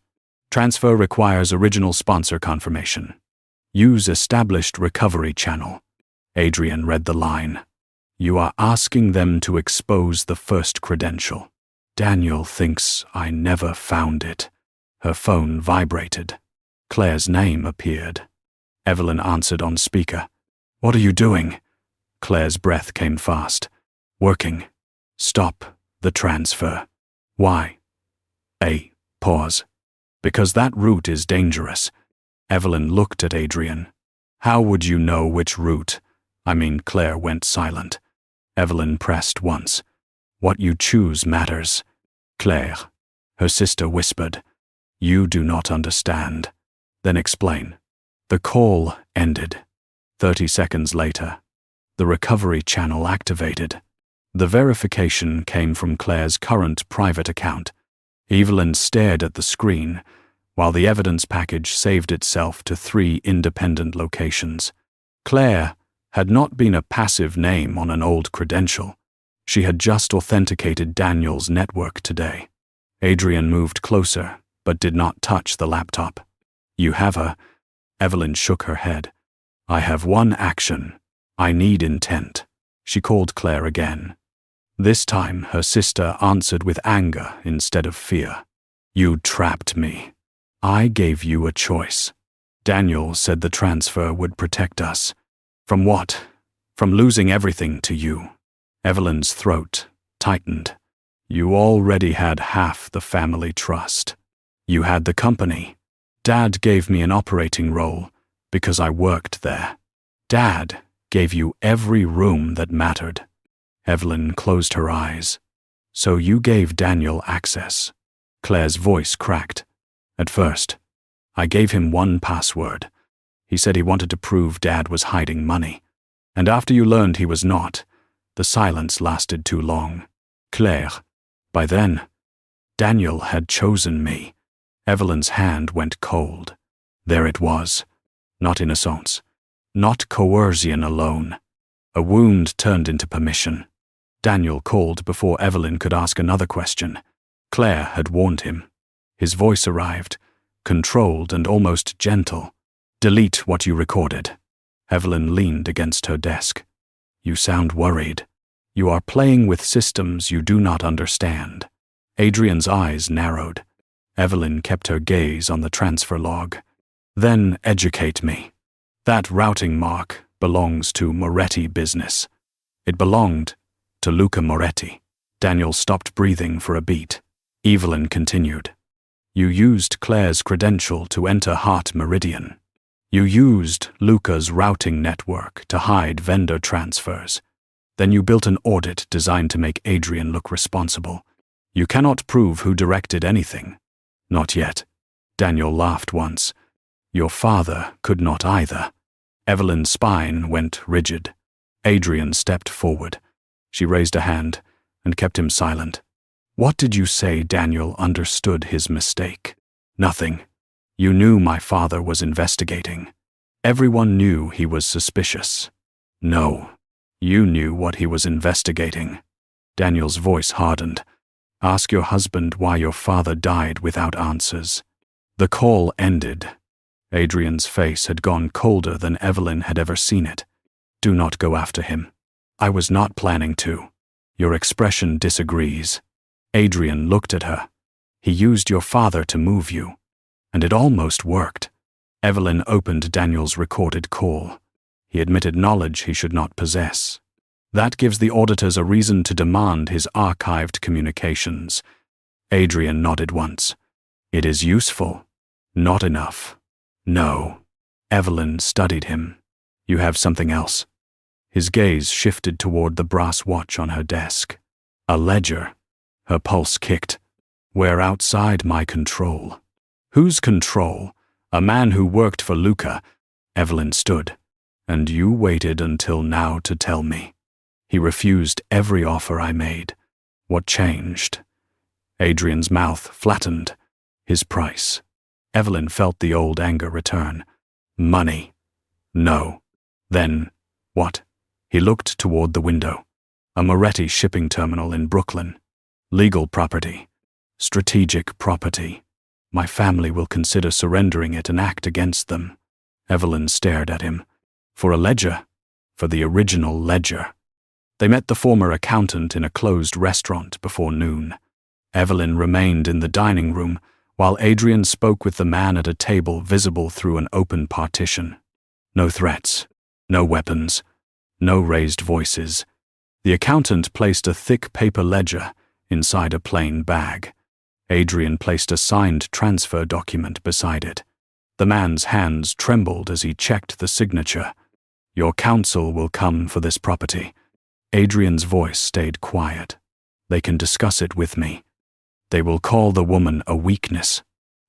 "Transfer requires original sponsor confirmation. Use established recovery channel." Adrian read the line. "You are asking them to expose the first credential. Daniel thinks I never found it." Her phone vibrated. Claire's name appeared. Evelyn answered on speaker. "What are you doing?" Claire's breath came fast. "Working. Stop the transfer." "Why?" Pause. "Because that route is dangerous." Evelyn looked at Adrian. "How would you know which route?" Claire went silent. Evelyn pressed once. "What you choose matters." "Claire," her sister whispered, "you do not understand." "Then explain." The call ended. 30 seconds later, the recovery channel activated. The verification came from Claire's current private account. Evelyn stared at the screen, while the evidence package saved itself to 3 independent locations. Claire had not been a passive name on an old credential. She had just authenticated Daniel's network today. Adrian moved closer, but did not touch the laptop. "You have her." Evelyn shook her head. "I have one action. I need intent." She called Claire again. This time, her sister answered with anger instead of fear. "You trapped me. I gave you a choice. Daniel said the transfer would protect us." "From what?" "From losing everything to you." Evelyn's throat tightened. "You already had half the family trust. You had the company. Dad gave me an operating role because I worked there. Dad gave you every room that mattered." Evelyn closed her eyes. "So you gave Daniel access." Claire's voice cracked. "At first, I gave him one password. He said he wanted to prove Dad was hiding money. And after you learned he was not, the silence lasted too long. Claire, by then, Daniel had chosen me." Evelyn's hand went cold. There it was. Not innocence. Not coercion alone. A wound turned into permission. Daniel called before Evelyn could ask another question. Claire had warned him. His voice arrived, controlled and almost gentle. "Delete what you recorded." Evelyn leaned against her desk. "You sound worried. You are playing with systems you do not understand." Adrian's eyes narrowed. Evelyn kept her gaze on the transfer log. Then educate me. That routing mark belongs to Moretti business. It belonged to Luca Moretti. Daniel stopped breathing for a beat. Evelyn continued. You used Claire's credential to enter Hart Meridian. You used Luca's routing network to hide vendor transfers. Then you built an audit designed to make Adrian look responsible. You cannot prove who directed anything. Not yet. Daniel laughed once. Your father could not either. Evelyn's spine went rigid. Adrian stepped forward. She raised a hand and kept him silent. What did you say? Daniel understood his mistake. Nothing. You knew my father was investigating. Everyone knew he was suspicious. No, you knew what he was investigating. Daniel's voice hardened. Ask your husband why your father died without answers. The call ended. Adrian's face had gone colder than Evelyn had ever seen it. Do not go after him. I was not planning to. Your expression disagrees. Adrian looked at her. He used your father to move you. And it almost worked. Evelyn opened Daniel's recorded call. He admitted knowledge he should not possess. That gives the auditors a reason to demand his archived communications. Adrian nodded once. It is useful. Not enough. No. Evelyn studied him. You have something else. His gaze shifted toward the brass watch on her desk. A ledger. Her pulse kicked. We're outside my control. Whose control? A man who worked for Luca. Evelyn stood. And you waited until now to tell me. He refused every offer I made. What changed? Adrian's mouth flattened. His price. Evelyn felt the old anger return. Money. No. Then, what? He looked toward the window. A Moretti shipping terminal in Brooklyn. Legal property. Strategic property. My family will consider surrendering it and act against them. Evelyn stared at him. For a ledger? For the original ledger. They met the former accountant in a closed restaurant before noon. Evelyn remained in the dining room, while Adrian spoke with the man at a table visible through an open partition. No threats. No weapons. No raised voices. The accountant placed a thick paper ledger inside a plain bag. Adrian placed a signed transfer document beside it. The man's hands trembled as he checked the signature. Your counsel will come for this property. Adrian's voice stayed quiet. They can discuss it with me. They will call the woman a weakness.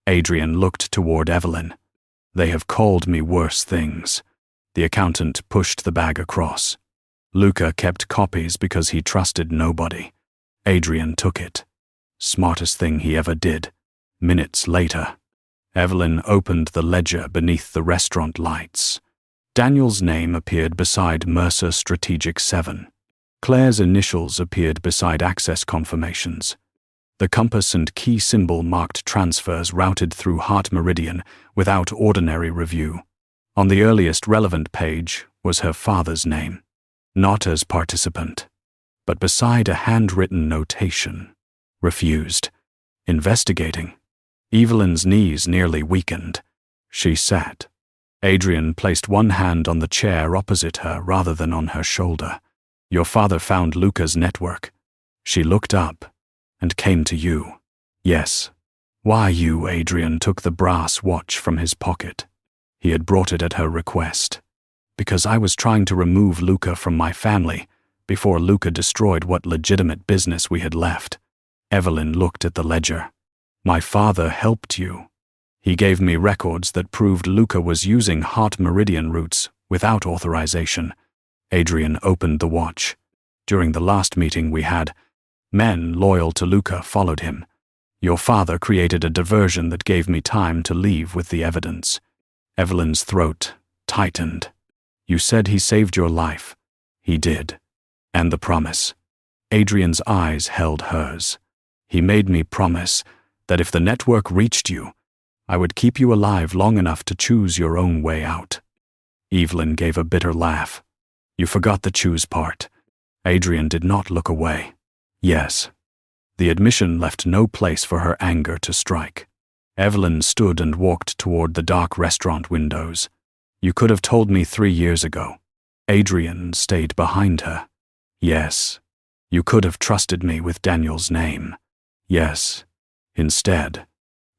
Adrian looked toward Evelyn. They have called me worse things. The accountant pushed the bag across. Luca kept copies because he trusted nobody. Adrian took it. Smartest thing he ever did. Minutes later, Evelyn opened the ledger beneath the restaurant lights. Daniel's name appeared beside Mercer Strategic 7. Claire's initials appeared beside access confirmations. The compass and key symbol marked transfers routed through Hart Meridian without ordinary review. On the earliest relevant page was her father's name, not as participant, but beside a handwritten notation. Refused. Investigating. Evelyn's knees nearly weakened. She sat. Adrian placed one hand on the chair opposite her rather than on her shoulder. Your father found Luca's network. She looked up and came to you. Yes. Why you? Adrian took the brass watch from his pocket. He had brought it at her request. Because I was trying to remove Luca from my family before Luca destroyed what legitimate business we had left. Evelyn looked at the ledger. My father helped you. He gave me records that proved Luca was using Hart Meridian routes without authorization. Adrian opened the watch. During the last meeting we had, men loyal to Luca followed him. Your father created a diversion that gave me time to leave with the evidence. Evelyn's throat tightened. You said he saved your life. He did. And the promise. Adrian's eyes held hers. He made me promise that if the network reached you, I would keep you alive long enough to choose your own way out. Evelyn gave a bitter laugh. You forgot the choose part. Adrian did not look away. Yes. The admission left no place for her anger to strike. Evelyn stood and walked toward the dark restaurant windows. You could have told me 3 years ago. Adrian stayed behind her. Yes. You could have trusted me with Daniel's name. Yes. Instead,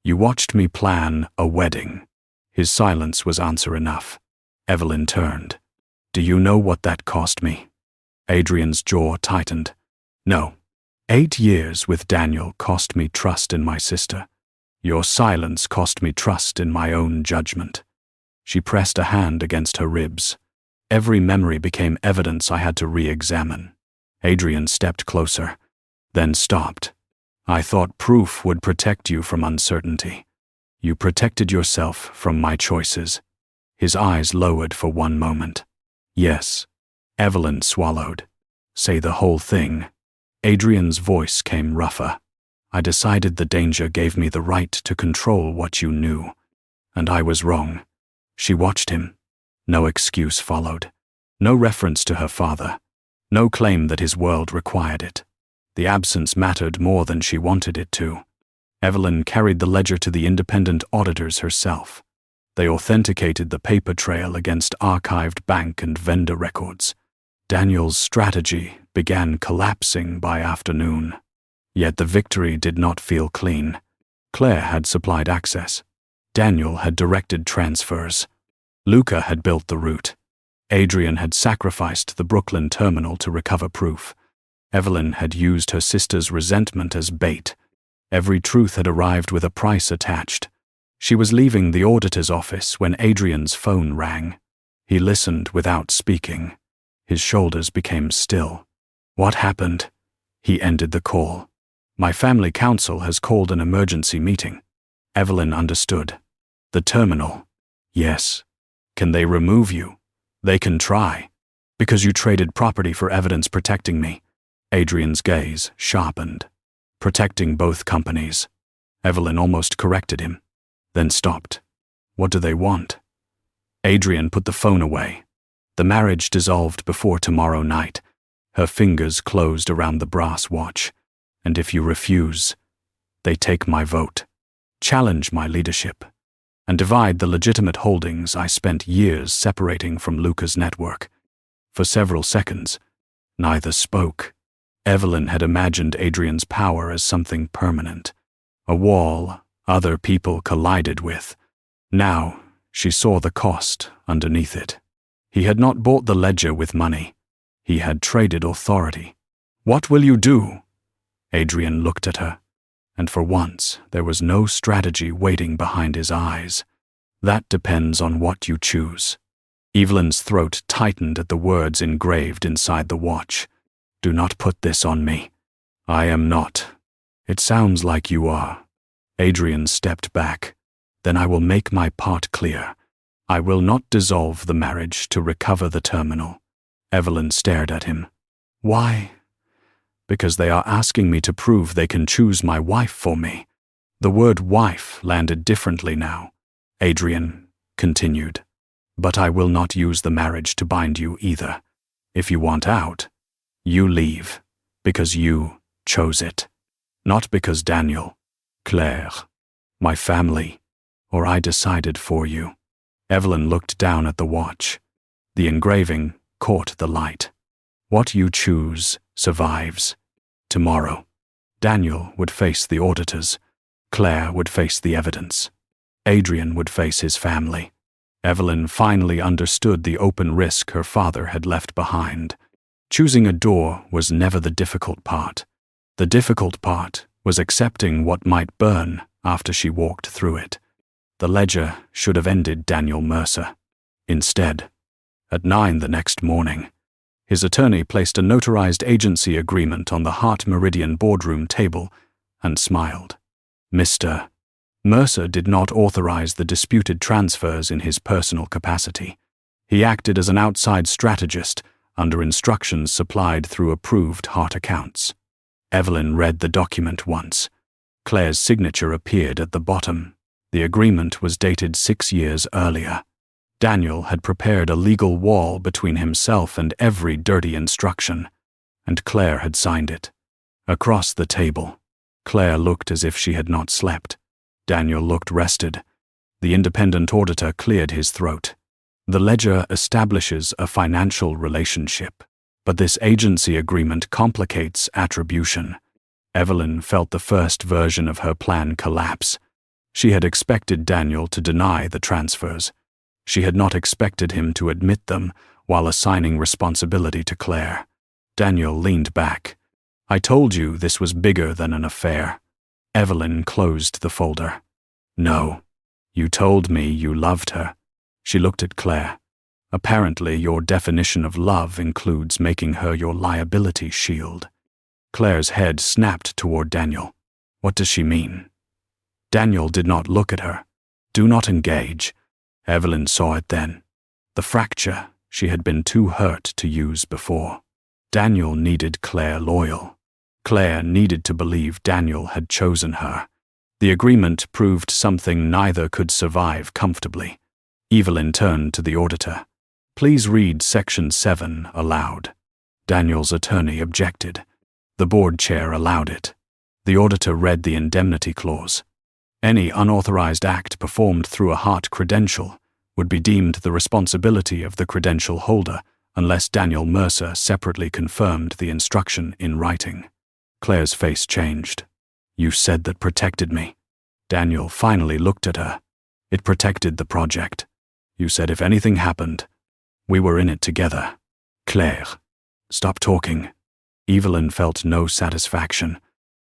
you watched me plan a wedding. His silence was answer enough. Evelyn turned. Do you know what that cost me? Adrian's jaw tightened. No. 8 years with Daniel cost me trust in my sister. Your silence cost me trust in my own judgment. She pressed a hand against her ribs. Every memory became evidence I had to re-examine. Adrian stepped closer, then stopped. I thought proof would protect you from uncertainty. You protected yourself from my choices. His eyes lowered for one moment. Yes. Evelyn swallowed. Say the whole thing. Adrian's voice came rougher. I decided the danger gave me the right to control what you knew. And I was wrong. She watched him. No excuse followed. No reference to her father. No claim that his world required it. The absence mattered more than she wanted it to. Evelyn carried the ledger to the independent auditors herself. They authenticated the paper trail against archived bank and vendor records. Daniel's strategy began collapsing by afternoon. Yet the victory did not feel clean. Claire had supplied access. Daniel had directed transfers. Luca had built the route. Adrian had sacrificed the Brooklyn terminal to recover proof. Evelyn had used her sister's resentment as bait. Every truth had arrived with a price attached. She was leaving the auditor's office when Adrian's phone rang. He listened without speaking. His shoulders became still. What happened? He ended the call. My family council has called an emergency meeting. Evelyn understood. The terminal. Yes. Can they remove you? They can try. Because you traded property for evidence protecting me. Adrian's gaze sharpened. Protecting both companies. Evelyn almost corrected him, then stopped. What do they want? Adrian put the phone away. The marriage dissolved before tomorrow night. Her fingers closed around the brass watch. And if you refuse, they take my vote, challenge my leadership, and divide the legitimate holdings I spent years separating from Luca's network. For several seconds, neither spoke. Evelyn had imagined Adrian's power as something permanent, a wall other people collided with. Now, she saw the cost underneath it. He had not bought the ledger with money. He had traded authority. What will you do? Adrian looked at her, and for once there was no strategy waiting behind his eyes. That depends on what you choose. Evelyn's throat tightened at the words engraved inside the watch. Do not put this on me. I am not. It sounds like you are. Adrian stepped back. Then I will make my part clear. I will not dissolve the marriage to recover the terminal. Evelyn stared at him. Why? Because they are asking me to prove they can choose my wife for me. The word wife landed differently now. Adrian continued. But I will not use the marriage to bind you either. If you want out, you leave, because you chose it. Not because Daniel, Claire, my family, or I decided for you. Evelyn looked down at the watch. The engraving caught the light. What you choose survives. Tomorrow, Daniel would face the auditors. Claire would face the evidence. Adrian would face his family. Evelyn finally understood the open risk her father had left behind. Choosing a door was never the difficult part. The difficult part was accepting what might burn after she walked through it. The ledger should have ended Daniel Mercer. Instead, at 9 the next morning, his attorney placed a notarized agency agreement on the Hart Meridian boardroom table and smiled. Mr. Mercer did not authorize the disputed transfers in his personal capacity. He acted as an outside strategist under instructions supplied through approved Hart accounts. Evelyn read the document once. Claire's signature appeared at the bottom. The agreement was dated 6 years earlier. Daniel had prepared a legal wall between himself and every dirty instruction, and Claire had signed it. Across the table, Claire looked as if she had not slept. Daniel looked rested. The independent auditor cleared his throat. The ledger establishes a financial relationship, but this agency agreement complicates attribution. Evelyn felt the first version of her plan collapse. She had expected Daniel to deny the transfers. She had not expected him to admit them while assigning responsibility to Claire. Daniel leaned back. "I told you this was bigger than an affair." Evelyn closed the folder. "No. You told me you loved her." She looked at Claire. "Apparently your definition of love includes making her your liability shield." Claire's head snapped toward Daniel. "What does she mean?" Daniel did not look at her. "Do not engage." Evelyn saw it then. The fracture she had been too hurt to use before. Daniel needed Claire loyal. Claire needed to believe Daniel had chosen her. The agreement proved something neither could survive comfortably. Evelyn turned to the auditor. "Please read Section 7 aloud." Daniel's attorney objected. The board chair allowed it. The auditor read the indemnity clause. Any unauthorized act performed through a Hart credential would be deemed the responsibility of the credential holder unless Daniel Mercer separately confirmed the instruction in writing. Claire's face changed. "You said that protected me." Daniel finally looked at her. "It protected the project. You said if anything happened, we were in it together." "Claire, stop talking." Evelyn felt no satisfaction,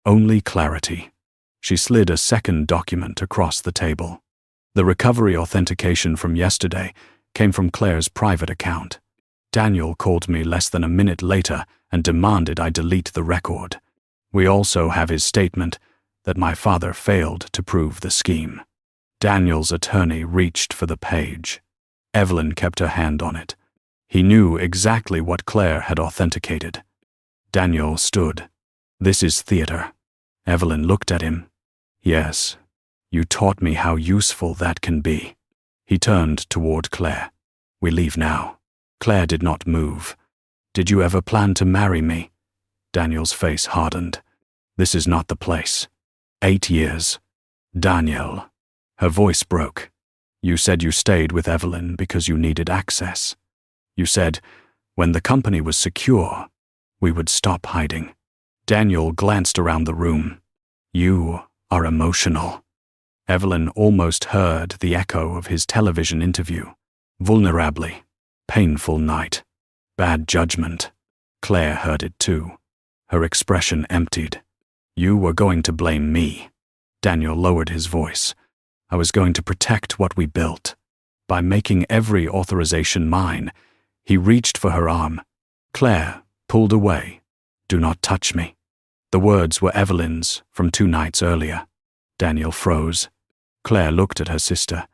only clarity. She slid a second document across the table. The recovery authentication from yesterday came from Claire's private account. Daniel called me less than a minute later and demanded I delete the record. We also have his statement that my father failed to prove the scheme. Daniel's attorney reached for the page. Evelyn kept her hand on it. He knew exactly what Claire had authenticated. Daniel stood. "This is theater." Evelyn looked at him. "Yes, you taught me how useful that can be." He turned toward Claire. "We leave now." Claire did not move. "Did you ever plan to marry me?" Daniel's face hardened. "This is not the place." 8 years. "Daniel." Her voice broke. "You said you stayed with Evelyn because you needed access. You said, when the company was secure, we would stop hiding." Daniel glanced around the room. "You are emotional." Evelyn almost heard the echo of his television interview. Vulnerably. Painful night. Bad judgment. Claire heard it too. Her expression emptied. "You were going to blame me." Daniel lowered his voice. "I was going to protect what we built. By making every authorization mine." He reached for her arm. Claire pulled away. "Do not touch me." The words were Evelyn's from 2 nights earlier. Daniel froze. Claire looked at her sister,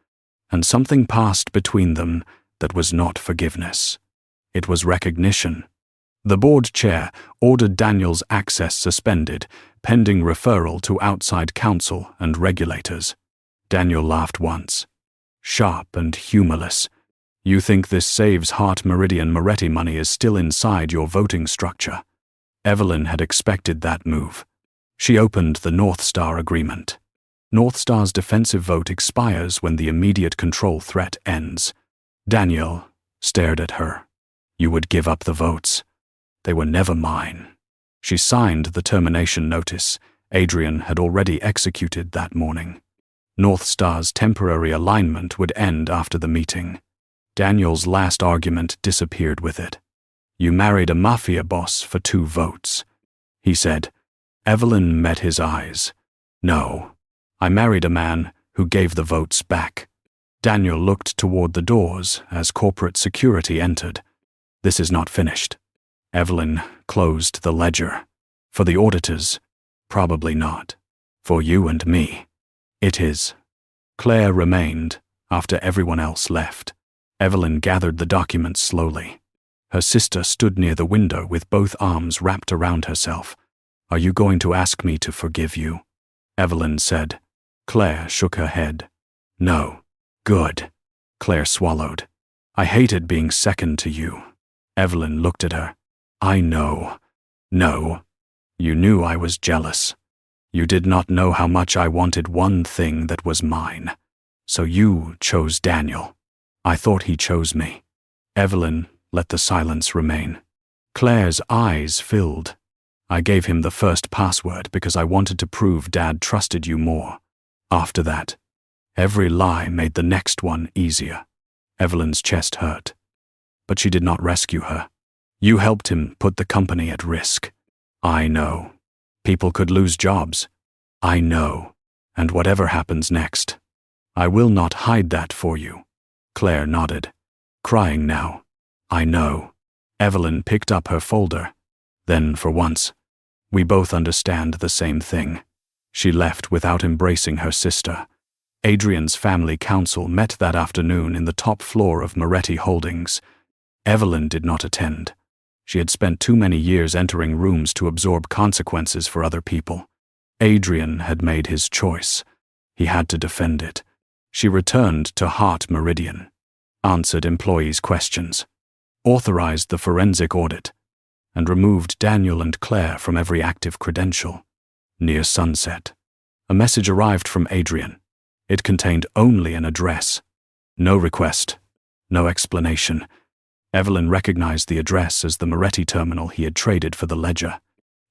and something passed between them that was not forgiveness. It was recognition. The board chair ordered Daniel's access suspended, pending referral to outside counsel and regulators. Daniel laughed once. Sharp and humorless. "You think this saves Hart Meridian Moretti money is still inside your voting structure." Evelyn had expected that move. She opened the North Star agreement. North Star's defensive vote expires when the immediate control threat ends. Daniel stared at her. "You would give up the votes." "They were never mine." She signed the termination notice Adrian had already executed that morning. North Star's temporary alignment would end after the meeting. Daniel's last argument disappeared with it. "You married a mafia boss for 2 votes," he said. Evelyn met his eyes. "No, I married a man who gave the votes back." Daniel looked toward the doors as corporate security entered. "This is not finished." Evelyn closed the ledger. "For the auditors, probably not. For you and me, it is." Claire remained after everyone else left. Evelyn gathered the documents slowly. Her sister stood near the window with both arms wrapped around herself. "Are you going to ask me to forgive you?" Evelyn said. Claire shook her head. "No." "Good." Claire swallowed. "I hated being second to you." Evelyn looked at her. "I know." "No. You knew I was jealous." You did not know how much I wanted one thing that was mine. So you chose Daniel. I thought he chose me. Evelyn let the silence remain. Claire's eyes filled. I gave him the first password because I wanted to prove Dad trusted you more. After that, every lie made the next one easier. Evelyn's chest hurt. But she did not rescue her. You helped him put the company at risk. I know. People could lose jobs. I know. And whatever happens next, I will not hide that for you. Claire nodded, crying now. I know. Evelyn picked up her folder. Then, for once, we both understand the same thing. She left without embracing her sister. Adrian's family council met that afternoon in the top floor of Moretti Holdings. Evelyn did not attend. She had spent too many years entering rooms to absorb consequences for other people. Adrian had made his choice. He had to defend it. She returned to Hart Meridian, answered employees' questions, authorized the forensic audit, and removed Daniel and Claire from every active credential. Near sunset, a message arrived from Adrian. It contained only an address. No request, no explanation. Evelyn recognized the address as the Moretti terminal he had traded for the ledger.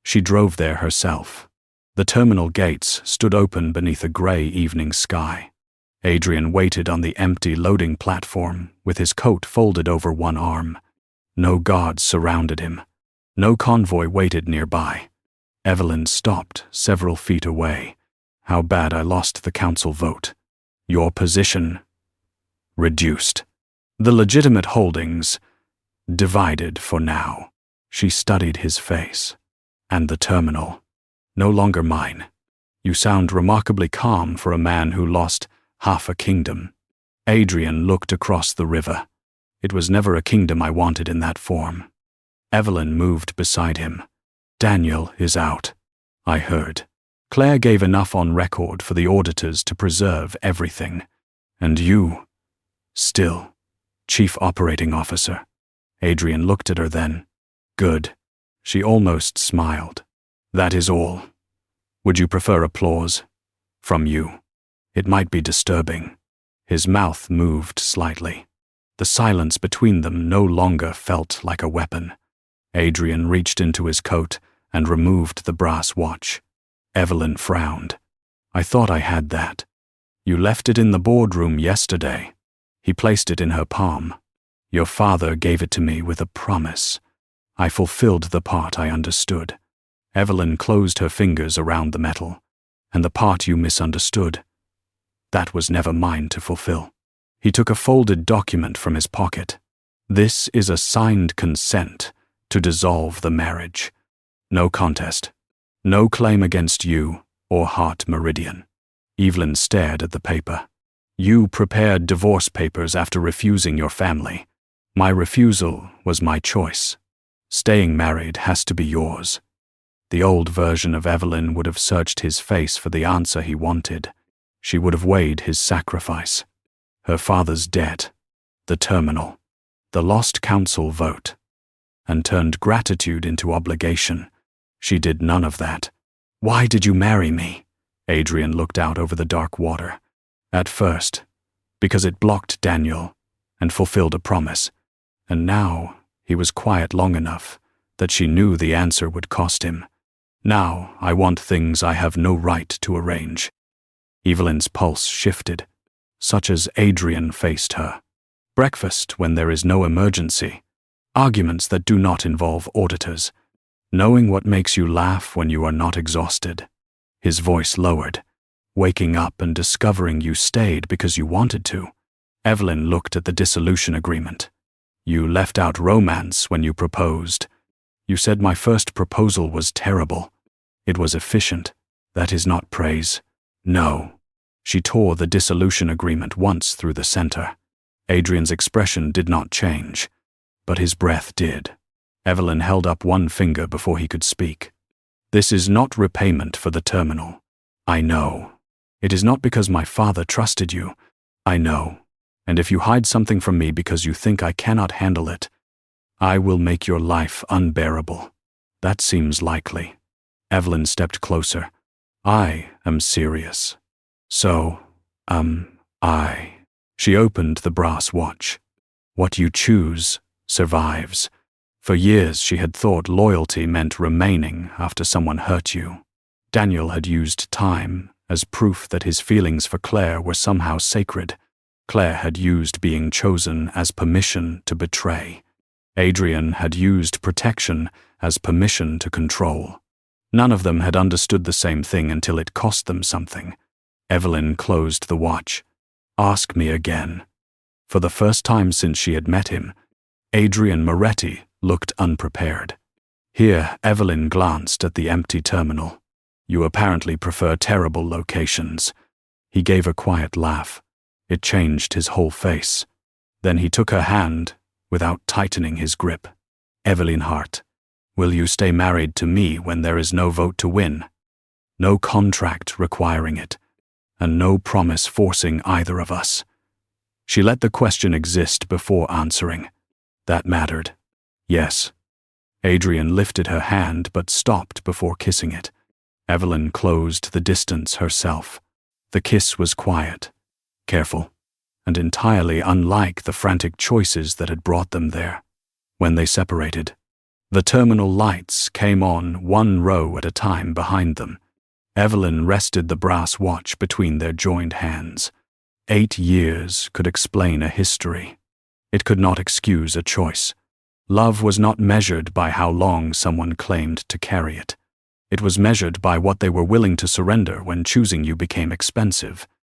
She drove there herself. The terminal gates stood open beneath a gray evening sky. Adrian waited on the empty loading platform with his coat folded over one arm. No guards surrounded him. No convoy waited nearby. Evelyn stopped several feet away. How bad I lost the council vote. Your position reduced. The legitimate holdings divided for now. She studied his face. And the terminal. No longer mine. You sound remarkably calm for a man who lost half a kingdom. Adrian looked across the river. It was never a kingdom I wanted in that form. Evelyn moved beside him. Daniel is out. I heard. Claire gave enough on record for the auditors to preserve everything. And you, still, Chief Operating Officer. Adrian looked at her then. Good. She almost smiled. That is all. Would you prefer applause? From you. It might be disturbing. His mouth moved slightly. The silence between them no longer felt like a weapon. Adrian reached into his coat and removed the brass watch. Evelyn frowned. I thought I had that. You left it in the boardroom yesterday. He placed it in her palm. Your father gave it to me with a promise. I fulfilled the part I understood. Evelyn closed her fingers around the metal. And the part you misunderstood. That was never mine to fulfill. He took a folded document from his pocket. This is a signed consent to dissolve the marriage. No contest. No claim against you or Hart Meridian. Evelyn stared at the paper. You prepared divorce papers after refusing your family. My refusal was my choice. Staying married has to be yours. The old version of Evelyn would have searched his face for the answer he wanted. She would have weighed his sacrifice, her father's debt, the terminal, the lost council vote, and turned gratitude into obligation. She did none of that. Why did you marry me? Adrian looked out over the dark water. At first, because it blocked Daniel and fulfilled a promise. And now he was quiet long enough that she knew the answer would cost him. Now I want things I have no right to arrange. Evelyn's pulse shifted, such as Adrian faced her. Breakfast when there is no emergency. Arguments that do not involve auditors. Knowing what makes you laugh when you are not exhausted. His voice lowered. Waking up and discovering you stayed because you wanted to. Evelyn looked at the dissolution agreement. You left out romance when you proposed. You said my first proposal was terrible. It was efficient. That is not praise. No. She tore the dissolution agreement once through the center. Adrian's expression did not change, but his breath did. Evelyn held up one finger before he could speak. This is not repayment for the terminal. I know. It is not because my father trusted you. I know. And if you hide something from me because you think I cannot handle it, I will make your life unbearable. That seems likely. Evelyn stepped closer. I am serious. So, I. She opened the brass watch. What you choose survives. For years she had thought loyalty meant remaining after someone hurt you. Daniel had used time as proof that his feelings for Claire were somehow sacred. Claire had used being chosen as permission to betray. Adrian had used protection as permission to control. None of them had understood the same thing until it cost them something. Evelyn closed the watch. Ask me again. For the first time since she had met him, Adrian Moretti looked unprepared. Here, Evelyn glanced at the empty terminal. You apparently prefer terrible locations. He gave a quiet laugh. It changed his whole face. Then he took her hand without tightening his grip. Evelyn Hart, will you stay married to me when there is no vote to win? No contract requiring it, and no promise forcing either of us. She let the question exist before answering. That mattered. Yes. Adrian lifted her hand but stopped before kissing it. Evelyn closed the distance herself. The kiss was quiet, careful, and entirely unlike the frantic choices that had brought them there. When they separated, the terminal lights came on one row at a time behind them. Evelyn rested the brass watch between their joined hands. 8 years could explain a history. It could not excuse a choice. Love was not measured by how long someone claimed to carry it. It was measured by what they were willing to surrender when choosing you became expensive.